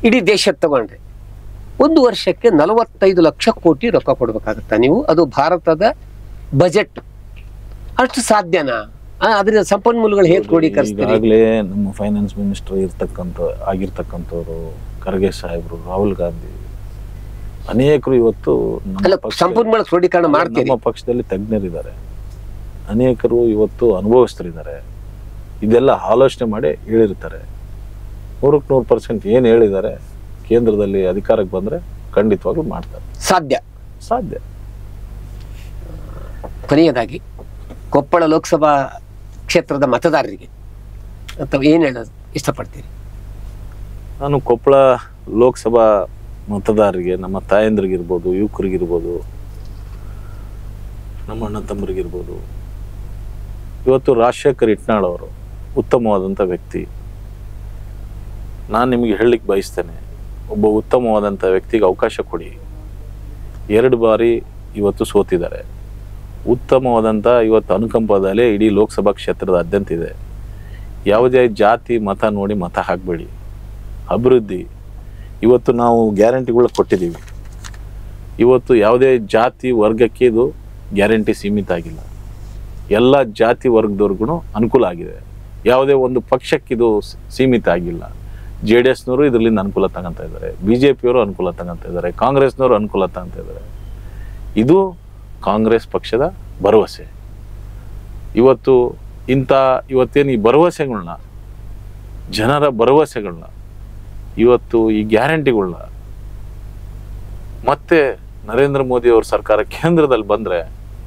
ಇಡೀ ದೇಶ ತಗೊಂಡ್ರೆ 1 ವರ್ಷಕ್ಕೆ 45 ಲಕ್ಷ ಕೋಟಿ ರೊಕ್ಕ ಕೊಡ್ಬೇಕಾಗತ್ತಾ ನೀವು? ಅದು ಭಾರತದ ಬಜೆಟ್. ಅಷ್ಟು ಸಾಧ್ಯನಾ? ಅದ್ರ ಸಂಪನ್ಮೂಲಗಳು ಹೇಗೆ ಕ್ರೋಢೀಕರಿಸ್ತೀರಿ? ಈಗಾಗಲೇ ನಮ್ಮ ಫೈನಾನ್ಸ್ ಮಿನಿಸ್ಟರ್ ಆಗಿರ್ತಕ್ಕಂಥವ್ರು, ಖರ್ಗೆ ಸಾಹೇಬ್ರು, ರಾಹುಲ್ ಗಾಂಧಿ, ಅನೇಕರು ಇವತ್ತು ಸಂಪನ್ಮೂಲ ಕ್ರೋಢೀಕರಣ ಮಾಡ್ತೀರಿ. ನಮ್ಮ ಪಕ್ಷದಲ್ಲಿ ತಜ್ಞರಿದ್ದಾರೆ, ಅನೇಕರು ಇವತ್ತು ಅನುಭವಿಸ್ತಿದ್ದಾರೆ. ಇದೆಲ್ಲ ಆಲೋಚನೆ ಮಾಡಿ ಹೇಳಿರ್ತಾರೆ. 100% ಏನ್ ಹೇಳಿದ್ದಾರೆ ಕೇಂದ್ರದಲ್ಲಿ ಅಧಿಕಾರಕ್ಕೆ ಬಂದ್ರೆ ಖಂಡಿತವಾಗ್ಲೂ ಮಾಡ್ತಾರೆ. ಸಾಧ್ಯ. ಕೊನೆಯದಾಗಿ ಕೊಪ್ಪಳ ಲೋಕಸಭಾ ಕ್ಷೇತ್ರದ ಮತದಾರರಿಗೆ ಅಥವಾ ಏನ್ ಹೇಳೋದು ಇಷ್ಟಪಡ್ತೀರಿ? ನಾನು ಕೊಪ್ಪಳ ಲೋಕಸಭಾ ಮತದಾರರಿಗೆ, ನಮ್ಮ ತಾಯಂದ್ರಿಗಿರ್ಬೋದು, ಯುವಕರಿಗಿರ್ಬೋದು, ನಮ್ಮ ಅಣ್ಣ ತಮ್ಮರಿಗಿರ್ಬೋದು, ಇವತ್ತು ರಾಜಶೇಖರ್ ಇಟ್ನಾಳ್ ಅವರು ಉತ್ತಮವಾದಂಥ ವ್ಯಕ್ತಿ. ನಾನು ನಿಮಗೆ ಹೇಳಲಿಕ್ಕೆ ಬಯಸ್ತೇನೆ, ಒಬ್ಬ ಉತ್ತಮವಾದಂಥ ವ್ಯಕ್ತಿಗೆ ಅವಕಾಶ ಕೊಡಿ. 2 ಬಾರಿ ಇವತ್ತು ಸೋತಿದ್ದಾರೆ. ಉತ್ತಮವಾದಂಥ ಇವತ್ತು ಅನುಕಂಪದಲ್ಲೇ ಇಡೀ ಲೋಕಸಭಾ ಕ್ಷೇತ್ರದಾದ್ಯಂತ ಇದೆ. ಯಾವುದೇ ಜಾತಿ ಮತ ನೋಡಿ ಮತ ಹಾಕಬೇಡಿ. ಅಭಿವೃದ್ಧಿ, ಇವತ್ತು ನಾವು ಗ್ಯಾರಂಟಿಗಳು ಕೊಟ್ಟಿದ್ದೀವಿ. ಇವತ್ತು ಯಾವುದೇ ಜಾತಿ ವರ್ಗಕ್ಕೆ ಇದು ಗ್ಯಾರಂಟಿ ಸೀಮಿತ ಆಗಿಲ್ಲ. ಎಲ್ಲ ಜಾತಿ ವರ್ಗದವ್ರಿಗೂ ಅನುಕೂಲ ಆಗಿದೆ. ಯಾವುದೇ ಒಂದು ಪಕ್ಷಕ್ಕೆ ಇದು ಸೀಮಿತ ಆಗಿಲ್ಲ. JDSನವರು ಇದರಿಂದ ಅನುಕೂಲ ತಗೊಂತ ಇದ್ದಾರೆ, BJPಯವರು ಅನುಕೂಲ ತಗೊಂತ ಇದ್ದಾರೆ, ಕಾಂಗ್ರೆಸ್ನವರು ಅನುಕೂಲ ತಗೊಂತ ಇದ್ದಾರೆ. ಇದು ಕಾಂಗ್ರೆಸ್ ಪಕ್ಷದ ಭರವಸೆ. ಇವತ್ತೇನು ಈ ಭರವಸೆಗಳನ್ನ ಜನರ ಭರವಸೆಗಳನ್ನ, ಇವತ್ತು ಈ ಗ್ಯಾರಂಟಿಗಳನ್ನ ಮತ್ತೆ ನರೇಂದ್ರ ಮೋದಿ ಅವ್ರ ಸರ್ಕಾರ ಕೇಂದ್ರದಲ್ಲಿ ಬಂದರೆ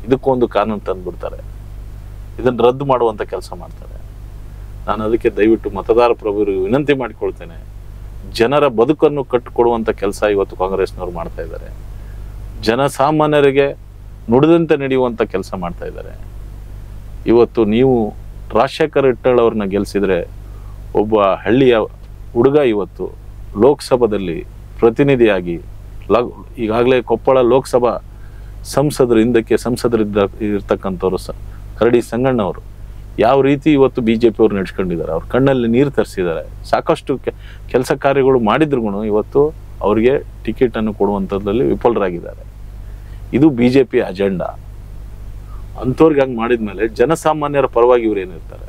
ಇದಕ್ಕೊಂದು ಕಾನೂನು ತಂದುಬಿಡ್ತಾರೆ, ಇದನ್ನು ರದ್ದು ಮಾಡುವಂಥ ಕೆಲಸ ಮಾಡ್ತಾರೆ. ನಾನು ಅದಕ್ಕೆ ದಯವಿಟ್ಟು ಮತದಾರ ಪ್ರಭುರಿಗೆ ವಿನಂತಿ ಮಾಡಿಕೊಳ್ತೇನೆ, ಜನರ ಬದುಕನ್ನು ಕಟ್ಟಿಕೊಡುವಂಥ ಕೆಲಸ ಇವತ್ತು ಕಾಂಗ್ರೆಸ್ನವ್ರು ಮಾಡ್ತಾ ಇದ್ದಾರೆ. ಜನಸಾಮಾನ್ಯರಿಗೆ ನುಡಿದಂತೆ ನಡೆಯುವಂಥ ಕೆಲಸ ಮಾಡ್ತಾ ಇದ್ದಾರೆ. ಇವತ್ತು ನೀವು ರಾಜಶೇಖರ್ ಹಿಟ್ಟಳ್ ಅವ್ರನ್ನ ಗೆಲ್ಲಿಸಿದ್ರೆ ಒಬ್ಬ ಹಳ್ಳಿಯ ಹುಡುಗ ಇವತ್ತು ಲೋಕಸಭಾದಲ್ಲಿ ಪ್ರತಿನಿಧಿಯಾಗಿ ಈಗಾಗಲೇ ಕೊಪ್ಪಳ ಲೋಕಸಭಾ ಸಂಸದರಿದ್ದ ಇರ್ತಕ್ಕಂಥವ್ರು ಕರಡಿ ಸಂಗಣ್ಣವರು ಯಾವ ರೀತಿ ಇವತ್ತು BJP ಅವ್ರು ನಡೆಸ್ಕೊಂಡಿದ್ದಾರೆ, ಅವ್ರ ಕಣ್ಣಲ್ಲಿ ನೀರು ತರಿಸಿದ್ದಾರೆ. ಸಾಕಷ್ಟು ಕೆಲಸ ಕಾರ್ಯಗಳು ಮಾಡಿದ್ರು ಇವತ್ತು ಅವ್ರಿಗೆ ಟಿಕೆಟನ್ನು ಕೊಡುವಂಥದ್ರಲ್ಲಿ ವಿಫಲರಾಗಿದ್ದಾರೆ. ಇದು BJP ಅಜೆಂಡಾ. ಅಂಥವ್ರಿಗೆ ಹಂಗೆ ಮಾಡಿದ್ಮೇಲೆ ಜನಸಾಮಾನ್ಯರ ಪರವಾಗಿ ಇವ್ರು ಏನಿರ್ತಾರೆ.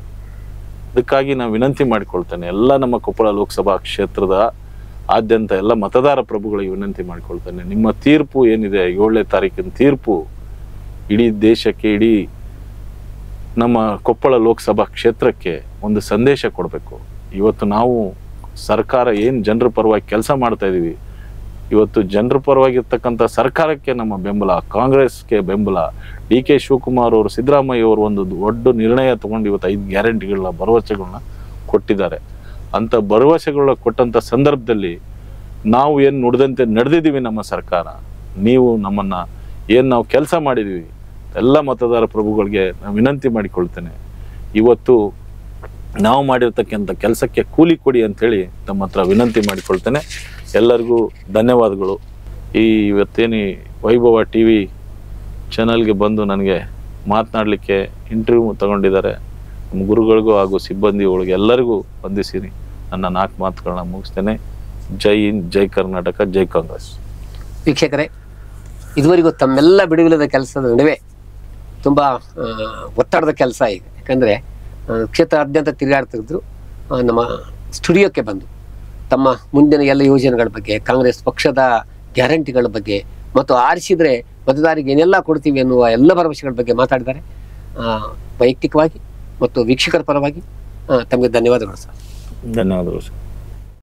ಅದಕ್ಕಾಗಿ ನಾನು ವಿನಂತಿ ಮಾಡಿಕೊಳ್ತೇನೆ, ಎಲ್ಲ ನಮ್ಮ ಕೊಪ್ಪಳ ಲೋಕಸಭಾ ಕ್ಷೇತ್ರದ ಆದ್ಯಂತ ಎಲ್ಲ ಮತದಾರ ಪ್ರಭುಗಳಿಗೆ ವಿನಂತಿ ಮಾಡಿಕೊಳ್ತೇನೆ, ನಿಮ್ಮ ತೀರ್ಪು ಏನಿದೆ 7ನೇ ತಾರೀಕಿನ ತೀರ್ಪು ಇಡೀ ದೇಶಕ್ಕೆ, ಇಡೀ ನಮ್ಮ ಕೊಪ್ಪಳ ಲೋಕಸಭಾ ಕ್ಷೇತ್ರಕ್ಕೆ ಒಂದು ಸಂದೇಶ ಕೊಡಬೇಕು. ಇವತ್ತು ನಾವು ಸರ್ಕಾರ ಏನು ಜನರ ಪರವಾಗಿ ಕೆಲಸ ಮಾಡ್ತಾ ಇದ್ದೀವಿ, ಇವತ್ತು ಜನರ ಪರವಾಗಿರ್ತಕ್ಕಂಥ ಸರ್ಕಾರಕ್ಕೆ ನಮ್ಮ ಬೆಂಬಲ, ಕಾಂಗ್ರೆಸ್ಗೆ ಬೆಂಬಲ. DK ಶಿವಕುಮಾರ್ ಅವರು, ಸಿದ್ದರಾಮಯ್ಯ ಅವರು ಒಂದು ದೊಡ್ಡ ನಿರ್ಣಯ ತಗೊಂಡು ಇವತ್ತು 5 ಗ್ಯಾರಂಟಿಗಳನ್ನ ಭರವಸೆಗಳನ್ನ ಕೊಟ್ಟಿದ್ದಾರೆ. ಅಂಥ ಭರವಸೆಗಳನ್ನ ಕೊಟ್ಟಂಥ ಸಂದರ್ಭದಲ್ಲಿ ನಾವು ಏನು ನುಡಿದಂತೆ ನಡೆದಿದ್ದೀವಿ ನಮ್ಮ ಸರ್ಕಾರ, ನೀವು ನಮ್ಮನ್ನು ಏನು ನಾವು ಕೆಲಸ ಮಾಡಿದ್ದೀವಿ, ಎಲ್ಲ ಮತದಾರ ಪ್ರಭುಗಳಿಗೆ ನಾನು ವಿನಂತಿ ಮಾಡಿಕೊಳ್ತೇನೆ, ಇವತ್ತು ನಾವು ಮಾಡಿರ್ತಕ್ಕಂಥ ಕೆಲಸಕ್ಕೆ ಕೂಲಿ ಕೊಡಿ ಅಂಥೇಳಿ ನಮ್ಮ ಹತ್ರ ವಿನಂತಿ ಮಾಡಿಕೊಳ್ತೇನೆ. ಎಲ್ಲರಿಗೂ ಧನ್ಯವಾದಗಳು. ಇವತ್ತೇನು ವೈಭವ TV ಚಾನಲ್ಗೆ ಬಂದು ನನಗೆ ಮಾತನಾಡಲಿಕ್ಕೆ ಇಂಟರ್ವ್ಯೂ ತಗೊಂಡಿದ್ದಾರೆ. ನಮ್ಮ ಗುರುಗಳಿಗೂ ಹಾಗೂ ಸಿಬ್ಬಂದಿಗಳಿಗೆ ಎಲ್ಲರಿಗೂ ವಂದಿಸಿರಿ. ನನ್ನ 4 ಮಾತುಗಳನ್ನ ಮುಗಿಸ್ತೇನೆ. ಜೈ ಹಿಂದ್, ಜೈ ಕರ್ನಾಟಕ, ಜೈ ಕಾಂಗ್ರೆಸ್. ವೀಕ್ಷಕರೇ, ಇದುವರೆಗೂ ತಮ್ಮೆಲ್ಲ ಬಿಡುವಿಲ್ಲದ ಕೆಲಸದ ನಡುವೆ ತುಂಬ ಒತ್ತಡದ ಕೆಲಸ ಇದೆ. ಯಾಕಂದರೆ ಕ್ಷೇತ್ರಾದ್ಯಂತ ತಿರುಗಾಡ್ತಿದ್ರು. ನಮ್ಮ ಸ್ಟುಡಿಯೋಕ್ಕೆ ಬಂದು ತಮ್ಮ ಮುಂದಿನ ಎಲ್ಲ ಯೋಜನೆಗಳ ಬಗ್ಗೆ, ಕಾಂಗ್ರೆಸ್ ಪಕ್ಷದ ಗ್ಯಾರಂಟಿಗಳ ಬಗ್ಗೆ ಮತ್ತು ಆರಿಸಿದರೆ ಮತದಾರರಿಗೆ ಏನೆಲ್ಲ ಕೊಡ್ತೀವಿ ಅನ್ನುವ ಎಲ್ಲ ಭರವಸೆಗಳ ಬಗ್ಗೆ ಮಾತಾಡಿದ್ದಾರೆ. ವೈಯಕ್ತಿಕವಾಗಿ ಮತ್ತು ವೀಕ್ಷಕರ ಪರವಾಗಿ ತಮಗೆ ಧನ್ಯವಾದಗಳು ಸರ್. ಧನ್ಯವಾದಗಳು ಸರ್.